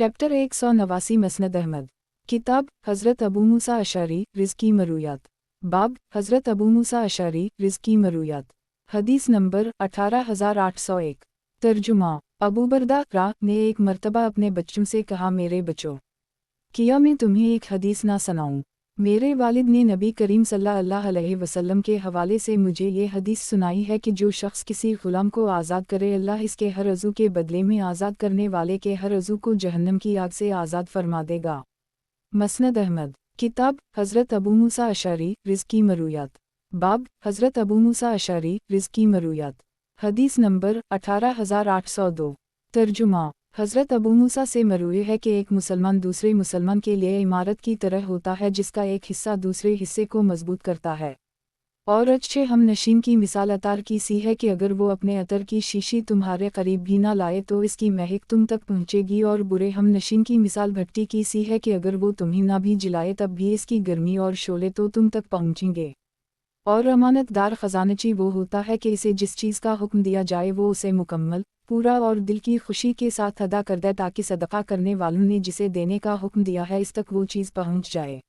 Chapter 189 मसनद Ahmad. किताब हज़रत अबू मूसा अशअरी रिज़्की मरूयात। बाब हज़रत अबू मूसा अशअरी रिज़्की मरूयात। हदीस नंबर 18801। तर्जुमा। अबू बरदा ने एक मर्तबा अपने बच्चों से कहा, मेरे बच्चों, किया मैं तुम्हें एक हदीस ना सुनाऊं। मेरे वालिद ने नबी करीम सल्लल्लाहु अलैहि वसल्लम के हवाले से मुझे ये हदीस सुनाई है कि जो शख्स किसी ग़ुलाम को आज़ाद करे, अल्लाह इसके हर अज़ू के बदले में आज़ाद करने वाले के हर अज़ू को जहन्नम की आग से आज़ाद फरमा देगा। मसनद अहमद। किताब हज़रत अबू मूसा अशअरी रिज़्की मरूयात। बाब हज़रत अबू मूसा अशअरी रिज़्की मरूयात। हदीस नंबर 18802। तर्जुमा। हज़रत अबू मूसा से मरूए है कि एक मुसलमान दूसरे मुसलमान के लिए इमारत की तरह होता है जिसका एक हिस्सा दूसरे हिस्से को मजबूत करता है। और अच्छे हम नशीन की मिसाल अतार की सी है कि अगर वो अपने अतर की शीशी तुम्हारे करीब भी ना लाए तो इसकी महक तुम तक पहुँचेगी, और बुरे हम नशीन की मिसाल भट्टी की सी है कि अगर वो तुम्हें ना भी जलाए तब भी इसकी गर्मी और शोले तो तुम तक पहुँचेंगे। और अमानतदार ख़जानची वो होता है कि इसे जिस चीज़ का हुक्म दिया जाए वो उसे मुकम्मल, पूरा और दिल की खुशी के साथ अदा कर दे, ताकि सदका करने वालों ने जिसे देने का हुक्म दिया है इस तक वो चीज़ पहुँच जाए।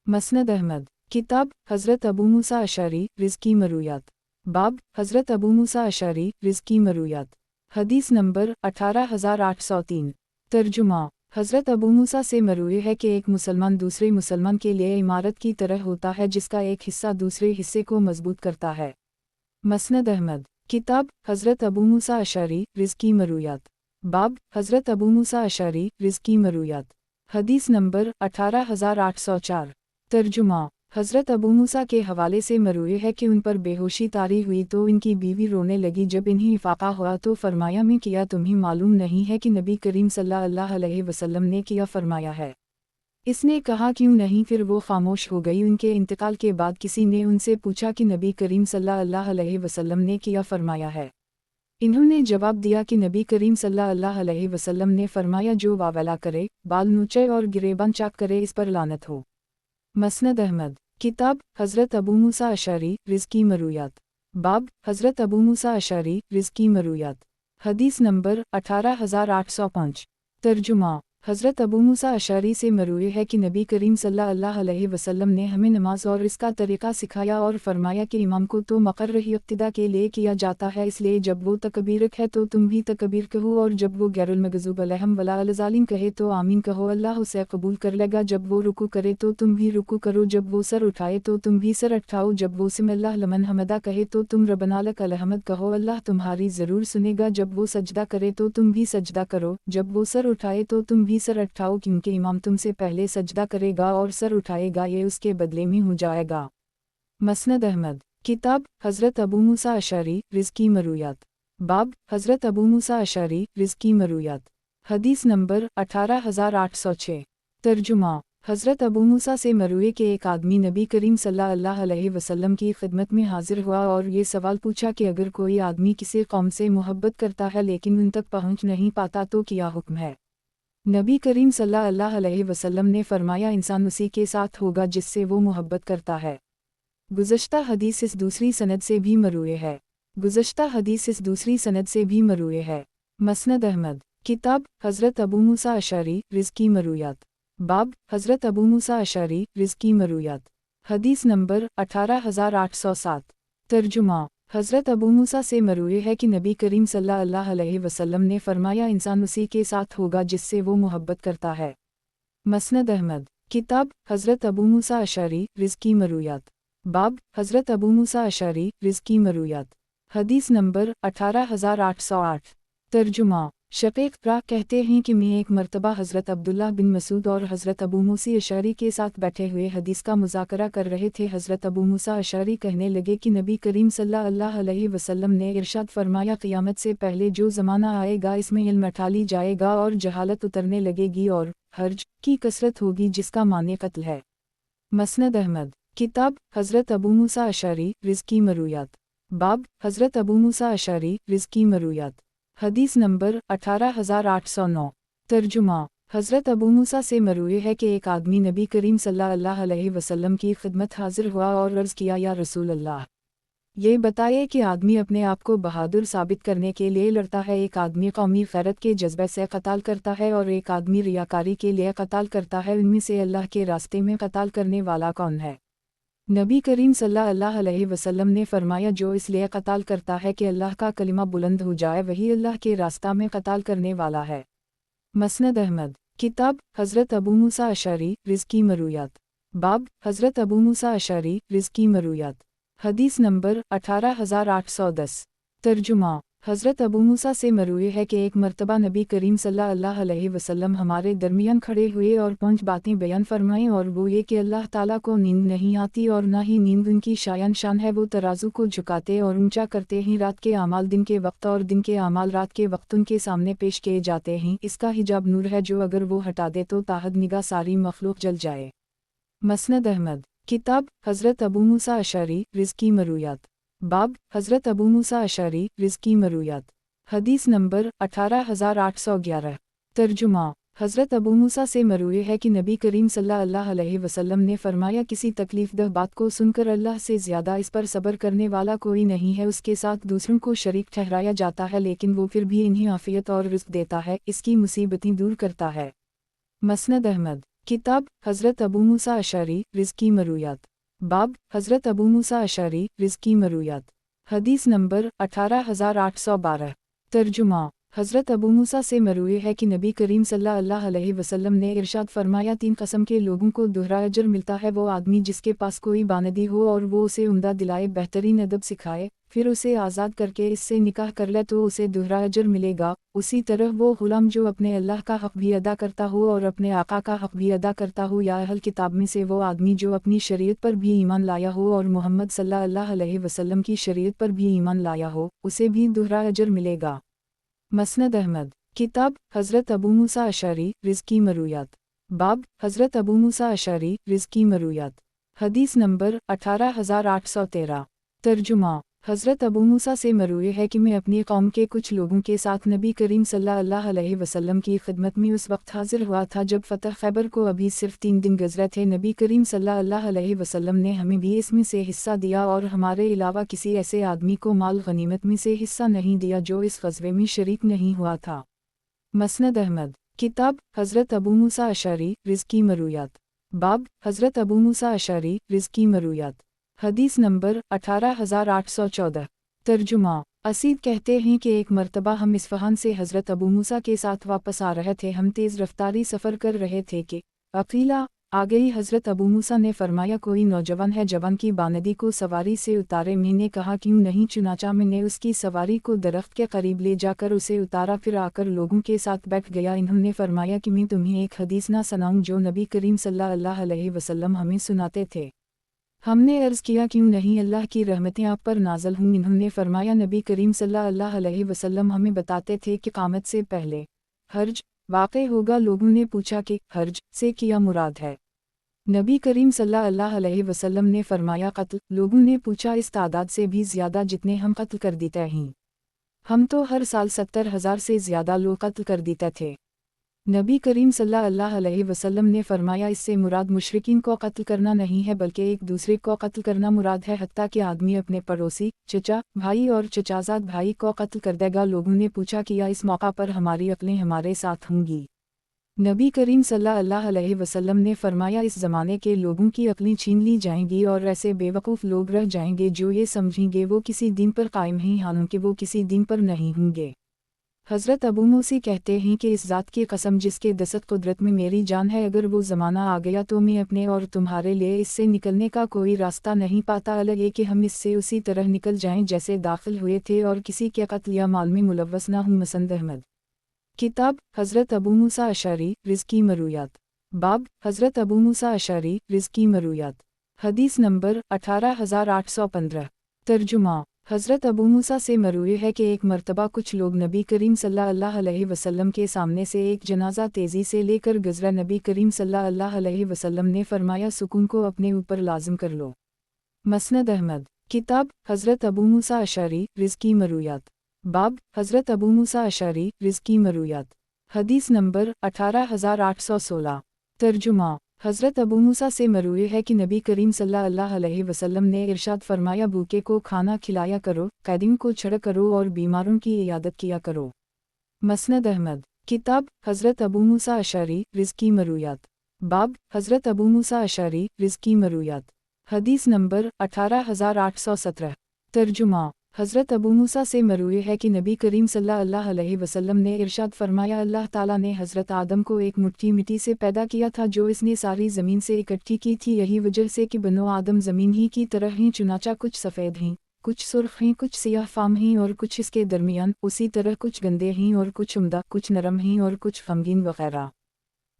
मसनद अहमद। किताब हज़रत अबू मूसा अशअरी रिज़्की मरूयात। बाब हज़रत अबू मूसा अशअरी रिज़्की मरूयात। हदीस नंबर 18803। तर्जुमा। हज़रत अबू मूसा से मरूए है कि एक मुसलमान दूसरे मुसलमान के लिए इमारत की तरह होता है जिसका एक हिस्सा दूसरे हिस्से को मजबूत करता है। मसनद अहमद। किताब हज़रत अबू मूसा अशअरी रिज़्की मरूयात। बाब हज़रत अबू मूसा अशअरी रिज़्की मरूयात। हदीस नंबर 18804। तर्जुमा। हज़रत अबू मूसा के हवाले से मरूए है कि उन पर बेहोशी तारी हुई तो इनकी बीवी रोने लगी। जब इन्हें इफाक़ा हुआ तो फरमाया, मैं किया तुम्हें मालूम नहीं है कि नबी करीम सल्लल्लाहु अलैहि वसल्लम ने किया फरमाया है। इसने कहा, क्यों नहीं। फिर वो खामोश हो गई। उनके इंतकाल के बाद किसी ने उनसे पूछा कि नबी करीम सल्लल्लाहु अलैहि वसल्लम ने किया फरमाया है। इन्होंने जवाब दिया कि नबी करीम सल्लल्लाहु अलैहि वसल्लम ने फरमाया, जो वावला करे, बाल नोचे और गिरेबान चाक करे, इस पर लानत हो। मसनद अहमद। किताब हज़रत अबू मूसा अशअरी रिज़्की मरूयात। बाब हज़रत अबू मूसा अशअरी रिज़्की मरूयात। हदीस नंबर 18805। तर्जुमा। हज़रत अबू मूसा अशअरी से मरूए है कि नबी करीम सल्लल्लाहु अलैहि वसल्लम ने हमें नमाज और इसका तरीक़ा सिखाया और फरमाया कि इमाम को तो मक़र्र ही इक़्तिदा के लिए किया जाता है, इसलिए जब वो तकबीर कहे तो तुम भी तकबीर कहो, और जब वो गैरुल मग़ज़ूब अलैहिम वला अल-ज़ालिम कहे तो आमीन कहो, अल्लाह उसे कबूल कर लेगा। जब वो रुकू करे तो तुम भी रुकू करो, जब वो सर उठाए तो तुम भी सर उठाओ, जब वो सिमिल्लाह लिमन हमिदा कहे तो तुम रब्बना लकल हम्द कहो, अल्लाह तुम्हारी ज़रूर सुनेगा। जब वो सजदा करे तो तुम भी सजदा करो, जब वो सर उठाए तो तुम भी सर उठाओ, क्योंकि इमाम तुमसे पहले सजदा करेगा और सर उठाएगा, ये उसके बदले में हो जाएगा। मसनद अहमद। किताब हज़रत अबू मूसा अशअरी रिज़्की मरूयात। बाब हज़रत अबू मूसा अशअरी रिज़्की मरूयात। हदीस नंबर 18806। तर्जुमा। हज़रत अबू मूसा से मरूए के एक आदमी नबी करीम सल्लल्लाहु अलैहि वसल्लम की खिदमत में हाजिर हुआ और ये सवाल पूछा कि अगर कोई आदमी किसी कौम से मोहब्बत करता है लेकिन उन तक पहुँच नहीं पाता तो क्या हुक्म है। नबी करीम सल्लल्लाहु अलैहि वसल्लम ने फरमाया, इंसान उसी के साथ होगा जिससे वो मोहब्बत करता है। गुज़श्ता हदीस इस दूसरी सनद से भी मरूए है। गुज़श्ता हदीस इस दूसरी सनद से भी मरूए है। मसनद अहमद। किताब हज़रत अबू मूसा अशअरी रिज़्की मरूयात। बाब हज़रत अबू मूसा अशअरी रिज़्की मरूयात। हदीस नंबर 18807। तर्जुमा। हज़रत अबू मूसा से मरूए है कि नबी करीम सल्लल्लाहु अलैहि वसल्लम ने फरमाया, इंसान उसी के साथ होगा जिससे वो मोहब्बत करता है। मसनद अहमद। किताब हज़रत अबू मूसा अशअरी रिज़्की मरूयात। बाब हज़रत अबू मूसा अशअरी रिज़्की मरूयात। हदीस नंबर 18808। तर्जुमा। शक़ीक़ कहते हैं कि मैं एक मरतबा हज़रत अब्दुल्लाह बिन मसूद और हज़रत अबू मूसा अशअरी के साथ बैठे हुए हदीस का मुज़ाकरा कर रहे थे। हज़रत अबू मूसा अशअरी कहने लगे कि नबी करीम सल्लल्लाहु अलैहि वसल्लम ने इरशाद फरमाया, क़ियामत से पहले जो ज़माना आएगा इसमें इल्म उठा ली जाएगा और जहालत उतरने लगेगी और हर्ज की कसरत होगी जिसका माने क़त्ल है। मसनद अहमद। किताब हज़रत अबू मूसा अशअरी रिज़्की मरूयात। बाब हज़रत अबू मूसा अशअरी रिज़्की मरूयात। हदीस नंबर 18809। तर्जुमा। हज़रत अबू मूसा से मरूए है कि एक आदमी नबी करीम सल्लल्लाहु अलैहि वसल्लम की खिदमत हाजिर हुआ और अर्ज़ किया, या रसूल अल्लाह, یہ بتائے کہ آدمی اپنے آپ کو بہادر ثابت کرنے کے لیے لڑتا ہے، ایک آدمی قومی غیرت کے جذبے سے قتال کرتا ہے اور ایک آدمی ریاکاری کے لیے قتال کرتا ہے، ان میں سے اللہ کے راستے میں قتال کرنے والا کون ہے؟ نبی کریم صلی اللہ علیہ وسلم نے فرمایا جو اس لیے قتال کرتا ہے کہ اللہ کا کلمہ بلند ہو جائے وہی اللہ کے راستہ میں قتال کرنے والا ہے۔ مسند احمد، کتاب حضرت ابو موسیٰ اشعری رزقی مرویات، باب حضرت ابو موسیٰ اشعری رزقی مرویات، حدیث نمبر 18810۔ ترجمہ، حضرت ابو موسیٰ سے مروی ہے کہ ایک مرتبہ نبی کریم صلی اللہ علیہ وسلم ہمارے درمیان کھڑے ہوئے اور 5 باتیں بیان فرمائیں، اور وہ یہ کہ اللہ تعالیٰ کو نیند نہیں آتی اور نہ ہی نیند ان کی شان ہے، وہ ترازو کو جھکاتے اور اونچا کرتے ہیں، رات کے اعمال دن کے وقت اور دن کے اعمال رات کے وقت ان کے سامنے پیش کیے جاتے ہیں، اس کا حجاب نور ہے جو اگر وہ ہٹا دے تو تاحد نگاہ ساری مخلوق جل جائے۔ مسند احمد، کتاب حضرت ابو موسیٰ اشعری رزقی مرویات، باب حضرت ابو موسیٰ اشعری رزقی مرویات، حدیث نمبر 18811۔ ترجمہ، حضرت ابو موسیٰ سے مروی ہے کہ نبی کریم صلی اللہ علیہ وسلم نے فرمایا کسی تکلیف دہ بات کو سن کر اللہ سے زیادہ اس پر صبر کرنے والا کوئی نہیں ہے، اس کے ساتھ دوسروں کو شریک ٹھہرایا جاتا ہے لیکن وہ پھر بھی انہیں عافیت اور رزق دیتا ہے، اس کی مصیبتیں دور کرتا ہے۔ مسند احمد، کتاب حضرت ابو موسیٰ اشعری رزقی مرویات، باب حضرت ابو موسیٰ اشعری رزقی مرویات، حدیث نمبر 18812۔ ترجمہ، حضرت ابو موسیٰ سے مروی ہے کہ نبی کریم صلی اللہ علیہ وسلم نے ارشاد فرمایا 3 قسم کے لوگوں کو دوہرا اجر ملتا ہے، وہ آدمی جس کے پاس کوئی باندی ہو اور وہ اسے عمدہ دلائے، بہترین ادب سکھائے، پھر اسے آزاد کر کے اس سے نکاح کر لے تو اسے دوہرا اجر ملے گا، اسی طرح وہ غلام جو اپنے اللہ کا حق بھی ادا کرتا ہو اور اپنے آقا کا حق بھی ادا کرتا ہو، یا اہل کتاب میں سے وہ آدمی جو اپنی شریعت پر بھی ایمان لایا ہو اور محمد صلی اللہ علیہ وسلم کی شریعت پر بھی ایمان لایا ہو، اسے بھی دوہرا اجر ملے گا۔ مسند احمد، کتاب حضرت ابو موسیٰ اشعری رزقی مرویات، باب حضرت ابو موسیٰ اشعری رزقی مرویات، حدیث نمبر 18813۔ ترجمہ، حضرت ابو موسیٰ سے مروی ہے کہ میں اپنی قوم کے کچھ لوگوں کے ساتھ نبی کریم صلی اللہ علیہ وسلم کی خدمت میں اس وقت حاضر ہوا تھا جب فتح خیبر کو ابھی صرف 3 دن گزرے تھے، نبی کریم صلی اللہ علیہ وسلم نے ہمیں بھی اس میں سے حصہ دیا اور ہمارے علاوہ کسی ایسے آدمی کو مال غنیمت میں سے حصہ نہیں دیا جو اس غزوے میں شریک نہیں ہوا تھا۔ مسند احمد، کتاب حضرت ابو موسیٰ اشعری رزقی مرویات، باب حضرت ابو موسیٰ اشعری رزقی مرویات، حدیث نمبر 18814۔ ترجمہ، اسید کہتے ہیں کہ ایک مرتبہ ہم اصفہان سے حضرت ابو موسیٰ کے ساتھ واپس آ رہے تھے، ہم تیز رفتاری سفر کر رہے تھے کہ عقیلہ آ گئی، حضرت ابو موسیٰ نے فرمایا کوئی نوجوان ہے جوان کی باندی کو سواری سے اتارے، میں نے کہا کیوں نہیں، چنانچہ میں نے اس کی سواری کو درخت کے قریب لے جا کر اسے اتارا، پھر آ کر لوگوں کے ساتھ بیٹھ گیا، انہوں نے فرمایا کہ میں تمہیں ایک حدیث نہ سناؤں جو نبی کریم صلی اللہ علیہ وسلم ہمیں سناتے تھے؟ ہم نے عرض کیا کیوں نہیں، اللہ کی رحمتیں آپ پر نازل ہوں، انہوں نے فرمایا نبی کریم صلی اللہ علیہ وسلم ہمیں بتاتے تھے کہ قیامت سے پہلے حرج واقع ہوگا، لوگوں نے پوچھا کہ حرج سے کیا مراد ہے؟ نبی کریم صلی اللہ علیہ وسلم نے فرمایا قتل، لوگوں نے پوچھا اس تعداد سے بھی زیادہ جتنے ہم قتل کر دیتے ہیں؟ ہم تو ہر سال 70,000 سے زیادہ لوگ قتل کر دیتے تھے۔ نبی کریم صلی اللہ علیہ وسلم نے فرمایا اس سے مراد مشرکین کو قتل کرنا نہیں ہے بلکہ ایک دوسرے کو قتل کرنا مراد ہے، حتیٰ کہ آدمی اپنے پڑوسی، چچا بھائی اور چچازاد بھائی کو قتل کر دے گا، لوگوں نے پوچھا کیا اس موقع پر ہماری عقلیں ہمارے ساتھ ہوں گی؟ نبی کریم صلی اللہ علیہ وسلم نے فرمایا اس زمانے کے لوگوں کی عقلیں چھین لی جائیں گی اور ایسے بے وقوف لوگ رہ جائیں گے جو یہ سمجھیں گے وہ کسی دین پر قائم ہیں حالانکہ وہ کسی دین پر نہیں ہوں گے۔ حضرت ابو موسیٰ کہتے ہیں کہ اس ذات کی قسم جس کے دست قدرت میں میری جان ہے، اگر وہ زمانہ آ گیا تو میں اپنے اور تمہارے لیے اس سے نکلنے کا کوئی راستہ نہیں پاتا، الگ یہ کہ ہم اس سے اسی طرح نکل جائیں جیسے داخل ہوئے تھے اور کسی کے قتل یا مال میں ملوث نہ ہوں۔ مسند احمد، کتاب حضرت ابو موسیٰ اشعری رزقی مرویات، باب حضرت ابو موسیٰ اشعری رزقی مرویات، حدیث نمبر 18815۔ ترجمہ، حضرت ابو موسیٰ سے مروی ہے کہ ایک مرتبہ کچھ لوگ نبی کریم صلی اللہ علیہ وسلم کے سامنے سے ایک جنازہ تیزی سے لے کر گزرا، نبی کریم صلی اللہ علیہ وسلم نے فرمایا سکون کو اپنے اوپر لازم کر لو۔ مسند احمد، کتاب حضرت ابو موسیٰ اشعری رزقی مرویات، باب حضرت ابو موسیٰ اشعری رزقی مرویات، حدیث نمبر 18816۔ ترجمہ، हज़रत अबू मूसा से मरूए है कि नबी करीम सल्लल्लाहु अलैहि वसल्लम ने इरशाद फरमाया, भूखे को खाना खिलाया करो, कैदियों को छड़ा करो और बीमारों की इयादत किया करो। मसनद अहमद। किताब हज़रत अबू मूसा अशअरी रिज़्की मरूयात। बाब हज़रत अबू मूसा अशअरी रिज़्की मरूयात। हदीस नंबर 18817। तर्जुमा। हज़रत अबू मूसा से मरूए है कि नबी करीम सल्लल्लाहु अलैहि वसल्लम ने इरशाद फरमाया, अल्लाह ताला ने हज़रत आदम को एक मुट्ठी मिट्टी से पैदा किया था जो इसने सारी ज़मीन से इकट्ठी की थी, यही वजह से कि बनो आदम ज़मीन ही की तरह ही, चुनाचा कुछ सफ़ेद हैं, कुछ सुर्ख हैं, कुछ सियाह फाम हैं और कुछ इसके दरमियान, उसी तरह कुछ गंदे हैं और कुछ उम्दा, कुछ नरम हैं और कुछ गमगीन वगैरह।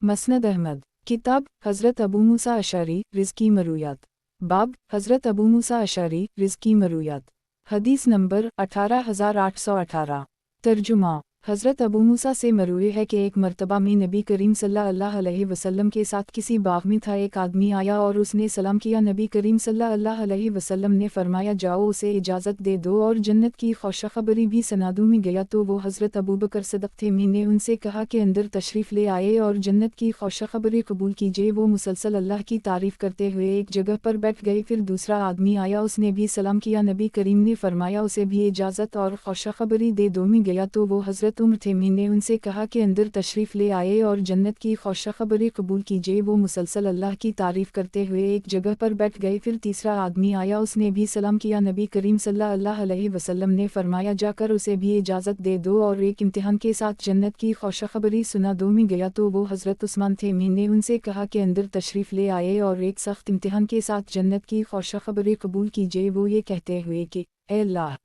मसनद अहमद। किताब हज़रत अबू मूसा अशअरी रिज़्की मरूयात। बाब हज़रत अबू मूसा अशअरी रिज़्की मरूयात। हदीस नंबर 18818। तर्जुमा। हज़रत अबू मूसा से मरूए है कि एक मर्तबा में नबी करीम सल्लल्लाहु अलैहि वसल्लम के साथ किसी बाग में था, एक आदमी आया और उसने सलाम किया। नबी करीम सल्लल्लाहु अलैहि वसल्लम ने फरमाया, जाओ उसे इजाज़त दे दो और जन्नत की खुशखबरी भी सुना दूँ। में गया तो वो हज़रत अबू बकर सदक थे। मैंने उनसे कहा कि अंदर तशरीफ़ ले आए और जन्नत की खुशखबरी कबूल कीजिए। वो मुसलसल अल्लाह की तारीफ़ करते हुए एक जगह पर बैठ गए। फिर दूसरा आदमी आया, उसने भी सलाम किया। नबी करीम ने फरमाया, उसे भी इजाज़त और खुशखबरी दे दो। में गया तो वो हज़रत उम्र थे। मैंने उनसे कहा कि अंदर तशरीफ़ ले आए और जन्नत की खुशखबरी कबूल कीजिए। वो मुसलसल अल्लाह की तारीफ़ करते हुए एक जगह पर बैठ गए। फिर तीसरा आदमी आया, उसने भी सलाम किया। नबी करीम सल्लल्लाहु अलैहि वसल्लम ने फरमाया, जाकर उसे भी इजाज़त दे दो और एक इम्तिहान के साथ जन्नत की खुशखबरी सुना दो। में गया तो वो हज़रत उस्मान थे। मैंने उनसे कहा कि अंदर तशरीफ़ ले आए और एक सख्त इम्तिहान के साथ जन्नत की खुशखबरी कबूल कीजिए। वो ये कहते हुए कि ए अल्लाह,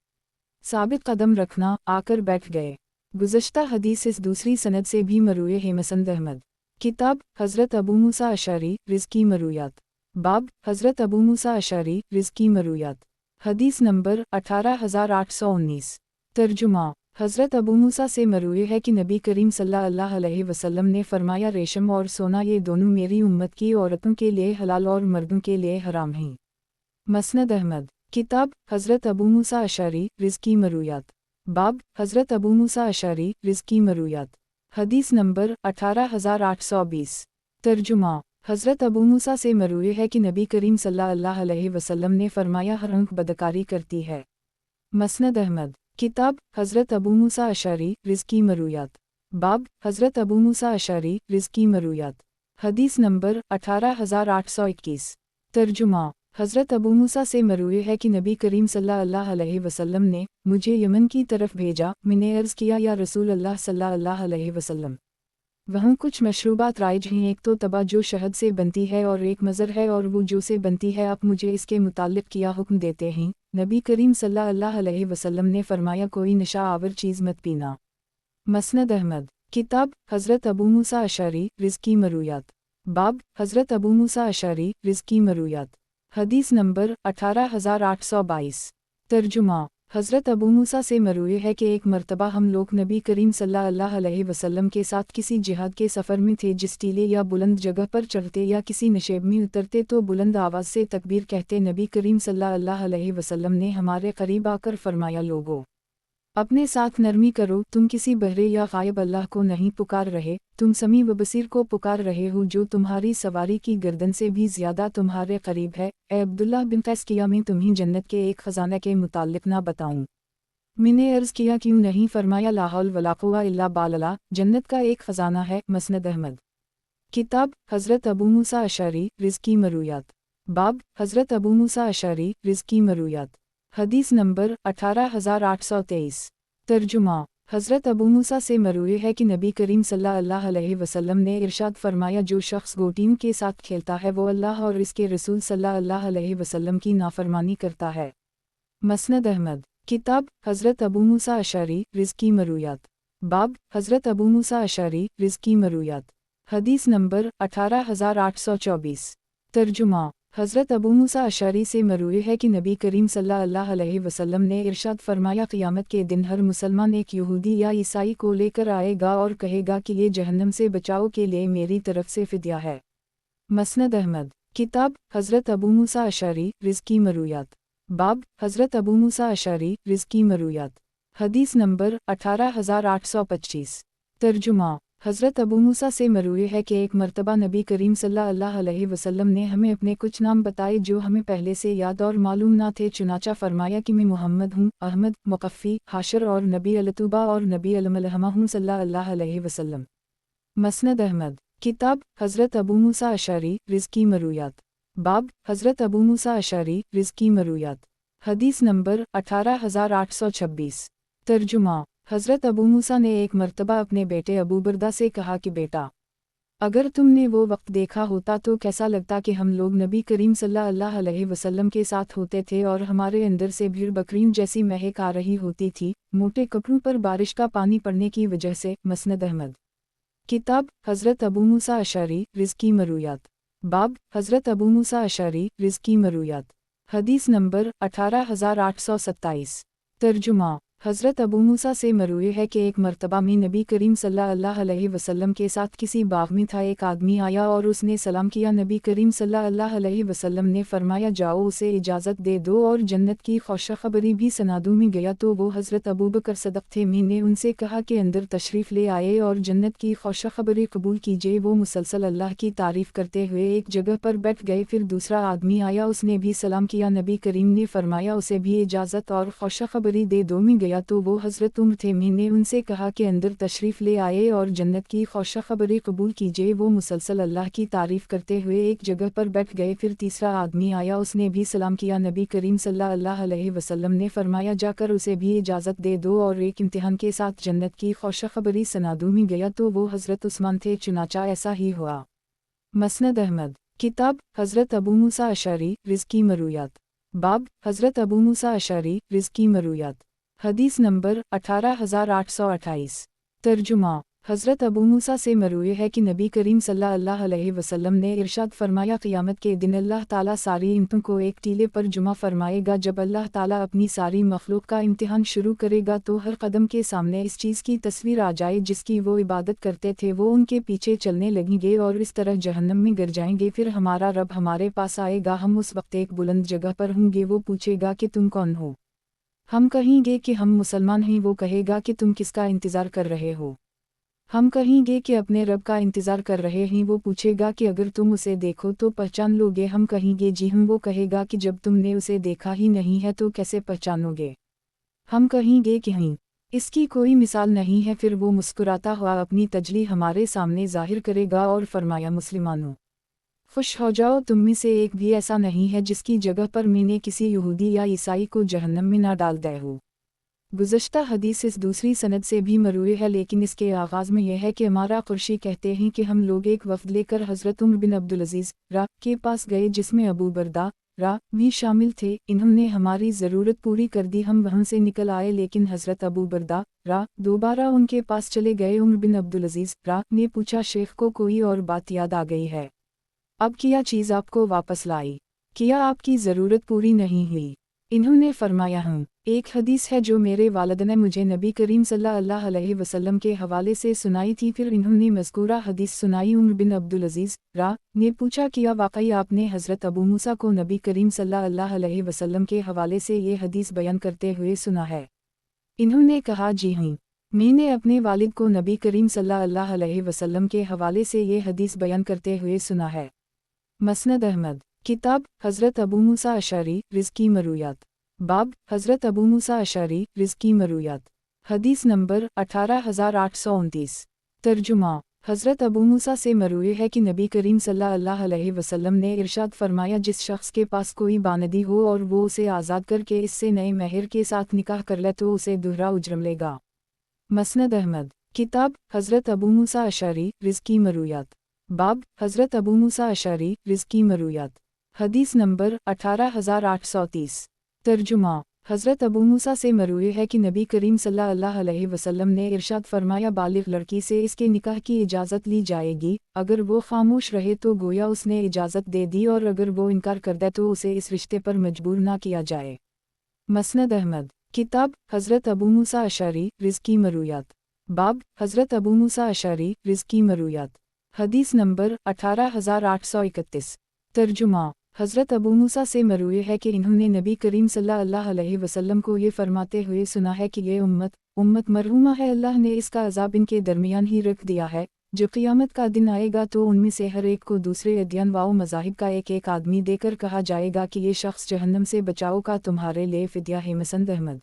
साबित कदम रखना, आकर बैठ गए। गुज़श्ता हदीस इस दूसरी सनद से भी मरूए है। मसनद अहमद। किताब हज़रत अबू मूसा अशअरी रिज़्की मरूयात। बाब हज़रत अबू मूसा अशअरी रिज़्की मरूयात। हदीस नंबर 18819। तर्जुमा। हज़रत अबू मूसा से मरूए है कि नबी करीम सल्लल्लाहु अलैहि वसल्लम ने फरमाया, रेशम और सोना ये दोनों मेरी उम्मत की औरतों के लिए हलाल और मर्दों के लिए हराम हैं। मसनद अहमद। किताब हज़रत अबू मूसा अशअरी रिज़्की मरूयात। बाब हज़रत अबू मूसा अशअरी रिज़्की मरूयात। हदीस नंबर 18820। तर्जुमा। हज़रत अबू मूसा से मरूए है कि नबी करीम सल्लल्लाहु अलैहि वसल्लम ने फरमाया, हर आँख बदकारी करती है। मसनद अहमद। किताब हज़रत अबू मूसा अशअरी रिज़्की मरूयात। बाब हज़रत अबू मूसा अशअरी रिज़्की मरूयात। हदीस नंबर 18821। तर्जुमा। हज़रत अबू मूसा से मरूए है कि नबी करीम सल्लल्लाहु अलैहि वसल्लम ने मुझे यमन की तरफ भेजा। मैंने अर्ज़ किया, या रसूल अल्लाह सल्लल्लाहु अलैहि वसल्लम, वहाँ कुछ मशरूबात राइज हैं, एक तो तबा जो शहद से बनती है और एक मज़र है और वो जो से बनती है। आप मुझे इसके मुताल्लिक़ क्या हुक्म देते हैं? नबी करीम सल्लल्लाहु अलैहि वसल्लम ने फरमाया, कोई नशा आवर चीज़ मत पीना। मसनद अहमद। किताब हज़रत अबू मूसा अशअरी रिज़्की मरूयात। बाब हज़रत अबू मूसा अशअरी रिज़्की मरूयात। हदीस नंबर 18822। तर्जुमा। हज़रत अबू मूसा से मरूए है कि एक मर्तबा हम लोग नबी करीम सल्लल्लाहु अलैहि वसल्लम के साथ किसी जिहाद के सफ़र में थे। जिस टीले या बुलंद जगह पर चढ़ते या किसी नशेब में उतरते तो बुलंद आवाज़ से तकबीर कहते। नबी करीम सल्लल्लाहु अलैहि वसल्लम ने हमारे करीब आकर फरमाया, लोगों, अपने साथ नरमी करो, तुम किसी बहरे या गायब अल्लाह को नहीं पुकार रहे, तुम समी व बसीर को पुकार रहे हो जो तुम्हारी सवारी की गर्दन से भी ज़्यादा तुम्हारे करीब है। ए अब्दुल्लाह बिन कैस, किया मैं तुम्हें जन्नत के एक ख़ज़ाना के मुताल्लिक़ ना बताऊँ? मैंने अर्ज़ किया, क्यों नहीं? फरमाया, ला हौल वला कुव्वा इल्ला बिल्लाह, जन्नत का एक ख़ज़ाना है। मसनद अहमद। किताब हज़रत अबू मूसा अशअरी रिज़्की मरूयात। बाब हज़रत अबू मूसा अशअरी रिज़्की मरूयात। हदीस नंबर 18823। तर्जुमा। हज़रत अबू मूसा से मरूए है कि नबी करीम सल्लल्लाहु अलैहि वसल्लम ने इरशाद फरमाया, जो शख्स गोटियों के साथ खेलता है वो अल्लाह और इसके रसूल सल्लल्लाहु अलैहि वसल्लम की नाफरमानी करता है। मसनद अहमद। किताब हज़रत अबू मूसा अशअरी रिज़्की मरूयात। बाब हज़रत अबू मूसा अशअरी रिज़्की मरूयात। हदीस नंबर 18824। तर्जुमा। हज़रत अबू मूसा अशअरी से मरूए है कि नबी करीम सल्लल्लाहु अलैहि वसल्लम ने इरशाद फरमाया, क़यामत के दिन हर मुसलमान एक यहूदी या ईसाई को लेकर आएगा और कहेगा कि ये जहन्नम से बचाव के लिए मेरी तरफ से फ़िदया है। मसनद अहमद। किताब हज़रत अबू मूसा अशअरी रिज़्की मरूयात। बाब हज़रत अबू मूसा अशअरी रिज़्की मरूयात। हदीस नंबर 18825। तर्जुमा। हज़रत अबू मूसा से मरूए है कि एक मर्तबा नबी करीम सल्लल्लाहु अलैहि वसल्लम ने हमें अपने कुछ नाम बताए जो हमें पहले से याद और मालूम ना थे। चुनाचा फरमाया कि मैं मोहम्मद हूँ, अहमद, मुक़फ़्फ़ी, हाशर और नबी अलतूबा और नबी अलमलहमा हूँ सल्लल्लाहु अलैहि वसल्लम। मसनद अहमद। किताब हज़रत अबू मूसा अशअरी रिज़्क़ी मरूयात। बाब हज़रत अबू मूसा अशअरी रिज़्क़ी मरूयात। हदीस नंबर 18826। तर्जुमा। हज़रत अबू मूसा ने एक मर्तबा अपने बेटे अबू बरदा से कहा कि बेटा, अगर तुमने वो वक्त देखा होता तो कैसा लगता कि हम लोग नबी करीम सल्लल्लाहु अलैहि वसल्लम के साथ होते थे और हमारे अंदर से भीड़ बकरियों जैसी महक आ रही होती थी, मोटे कपड़ों पर बारिश का पानी पड़ने की वजह से। मसनद अहमद। किताब हज़रत अबू मूसा अशअरी रिज़्क़ी मरूयात। बाब हज़रत अबू मूसा अशअरी रिज़्क़ी मरूयात। हदीस नंबर 18827। तर्जुमा। हज़रत अबू मूसा से मरूए है कि एक मर्तबा में नबी करीम सल्लल्लाहु अलैहि वसल्लम के साथ किसी बाग में था। एक आदमी आया और उसने सलाम किया। नबी करीम सल्लल्लाहु अलैहि वसल्लम ने फरमाया, जाओ उसे इजाज़त दे दो और जन्नत की खुशखबरी भी सुना दूँ। में गया तो वो हज़रत अबू बकर सदक़ थे। मैंने उनसे कहा कि अंदर तशरीफ़ ले आए और जन्नत की खुशखबरी कबूल कीजिए। वो मुसलसल अल्लाह की तारीफ़ करते हुए एक जगह पर बैठ गए। फिर दूसरा आदमी आया, उसने भी सलाम किया। नबी करीम ने फरमाया, उसे भी इजाज़त और खुशखबरी दे दो। में गया तो वो हज़रत उम्र थे। मैंने उनसे कहा कि अंदर तशरीफ़ ले आए और जन्नत की खुशखबरी कबूल कीजिए। वो मुसलसल अल्लाह की तारीफ़ करते हुए एक जगह पर बैठ गए। फिर तीसरा आदमी आया, उसने भी सलाम किया। नबी करीम सल्लल्लाहु अलैहि वसल्लम ने फरमाया, जाकर उसे भी इजाज़त दे दो और एक इम्तिहान के साथ जन्नत की खुशखबरी सुना दूँ। में गया तो वो हज़रत उस्मान थे। चुनाचा ऐसा ही हुआ। मसनद अहमद। किताब हज़रत अबू मूसा अशअरी रिज़्क़ी मरूयात। बाब हज़रत अबू मूसा अशअरी रिज़्क़ी मरूयात। हदीस नंबर 18828। तर्जुमा। हज़रत अबू मूसा से मरूए है कि नबी करीम सल्लल्लाहु अलैहि वसल्लम ने इरशाद फरमाया, क़यामत के दिन अल्लाह ताला सारी इम्तों को एक टीले पर जुमा फरमाएगा। जब अल्लाह ताला अपनी सारी मखलूक का इम्तिहान शुरू करेगा तो हर कदम के सामने इस चीज़ की तस्वीर आ जाए जिसकी वो इबादत करते थे। वो उनके पीछे चलने लगेंगे और इस तरह जहन्नम में गिर जाएंगे। फिर हमारा रब हमारे पास आएगा। हम उस वक्त एक बुलंद जगह पर होंगे। वो पूछेगा कि तुम कौन हो? हम कहेंगे कि हम मुसलमान हैं। वो कहेगा कि तुम किसका इंतज़ार कर रहे हो? हम कहेंगे कि अपने रब का इंतज़ार कर रहे हैं। वो पूछेगा कि अगर तुम उसे देखो तो पहचान लोगे? हम कहेंगे जी हम। वो कहेगा कि जब तुमने उसे देखा ही नहीं है तो कैसे पहचानोगे? हम कहेंगे कि नहीं, इसकी कोई मिसाल नहीं है। फिर वो मुस्कुराता हुआ अपनी तजली हमारे सामने ज़ाहिर करेगा और फरमाया, मुसलमानों, खुश हो जाओ, तुम में से एक भी ऐसा नहीं है जिसकी जगह पर मैंने किसी यहूदी या ईसाई को जहन्नम में ना डाल दे हो। गुज़श्ता हदीस इस दूसरी सनद से भी मरूए है, लेकिन इसके आगाज़ में यह है कि हमारा कुरशी कहते हैं कि हम लोग एक वफ़द लेकर हज़रत उमर बिन अब्दुल अज़ीज़ रा के पास गए जिसमें अबू बरदा रा भी शामिल थे। इन्होंने हमारी ज़रूरत पूरी कर दी। हम वहाँ से निकल आए, लेकिन हज़रत अबू बरदा रा दोबारा उनके पास चले गए। उमर बिन अब्दुल अज़ीज़ रा ने पूछा, शेख को कोई और बात याद आ गई है? अब क्या चीज़ आपको वापस लाई? क्या आपकी ज़रूरत पूरी नहीं हुई? इन्होंने फरमाया, हूँ। एक हदीस है जो मेरे वालिद ने मुझे नबी करीम सल्लल्लाहु अलैहि वसल्लम के हवाले से सुनाई थी। फिर इन्होंने मज़कूरा हदीस सुनाई। उमर बिन अब्दुल अज़ीज़ रा ने पूछा, क्या वाकई आपने हज़रत अबू मूसा को नबी करीम सल्लल्लाहु अलैहि वसल्लम के हवाले से ये हदीस बयान करते हुए सुना है? इन्होंने कहा, जी हाँ, मैंने अपने वालिद को नबी करीम सल्लल्लाहु अलैहि वसल्लम के हवाले से ये हदीस बयान करते हुए सुना है। मसनद अहमद। किताब हज़रत अबू मूसा अशअरी रिज़्क़ी मरूयात। बाब हज़रत अबू मूसा अशअरी रिज़्क़ी मरूयात। हदीस नंबर 18829। तर्जुमा। हज़रत अबू मूसा से मरूए है कि नबी करीम सल्लल्लाहु अलैहि वसल्लम ने इरशाद फरमाया, जिस शख्स के पास कोई बानदी हो और वो उसे आज़ाद करके इससे नए महर के साथ निकाह कर ले तो उसे दुहरा उज्रम लेगा। मसनद अहमद। किताब हज़रत अबू मूसा अशअरी रिज़्क़ी मरूयात। बाब हज़रत अबू मूसा अशअरी रिज़्क़ी मरूयात। हदीस नंबर 18830। तर्जुमा। हज़रत अबू मूसा से मरूए है कि नबी करीम सल्लल्लाहु अलैहि वसल्लम ने इरशाद फरमाया, बालिग़ लड़की से इसके निकाह की इजाज़त ली जाएगी। अगर वो खामोश रहे तो गोया उसने इजाज़त दे दी, और अगर वो इनकार कर दे तो उसे इस रिश्ते पर मजबूर ना किया जाए। मसनद अहमद। किताब हज़रत अबू मूसा अशअरी रिज़्क़ी मरूयात। बाब हज़रत अबू मूसा अशअरी रिज़्क़ी मरूयात। हदीस नंबर 18831। तर्जुमा। हज़रत अबू मूसा से मरूए है कि इन्होंने नबी करीम सल्लल्लाहु अलैहि वसल्लम को ये फरमाते हुए सुना है कि ये उम्मत मरहूमा है, अल्लाह ने इसका अजाब इनके दरमियान ही रख दिया है। जब क़ियामत का दिन आएगा तो उनमें से हर एक को दूसरे अदयान व मज़ाहिब का एक एक आदमी देकर कहा जाएगा कि ये शख्स जहन्नम से बचाओ का तुम्हारे लिए फ़िद्या है। मसनद अहमद।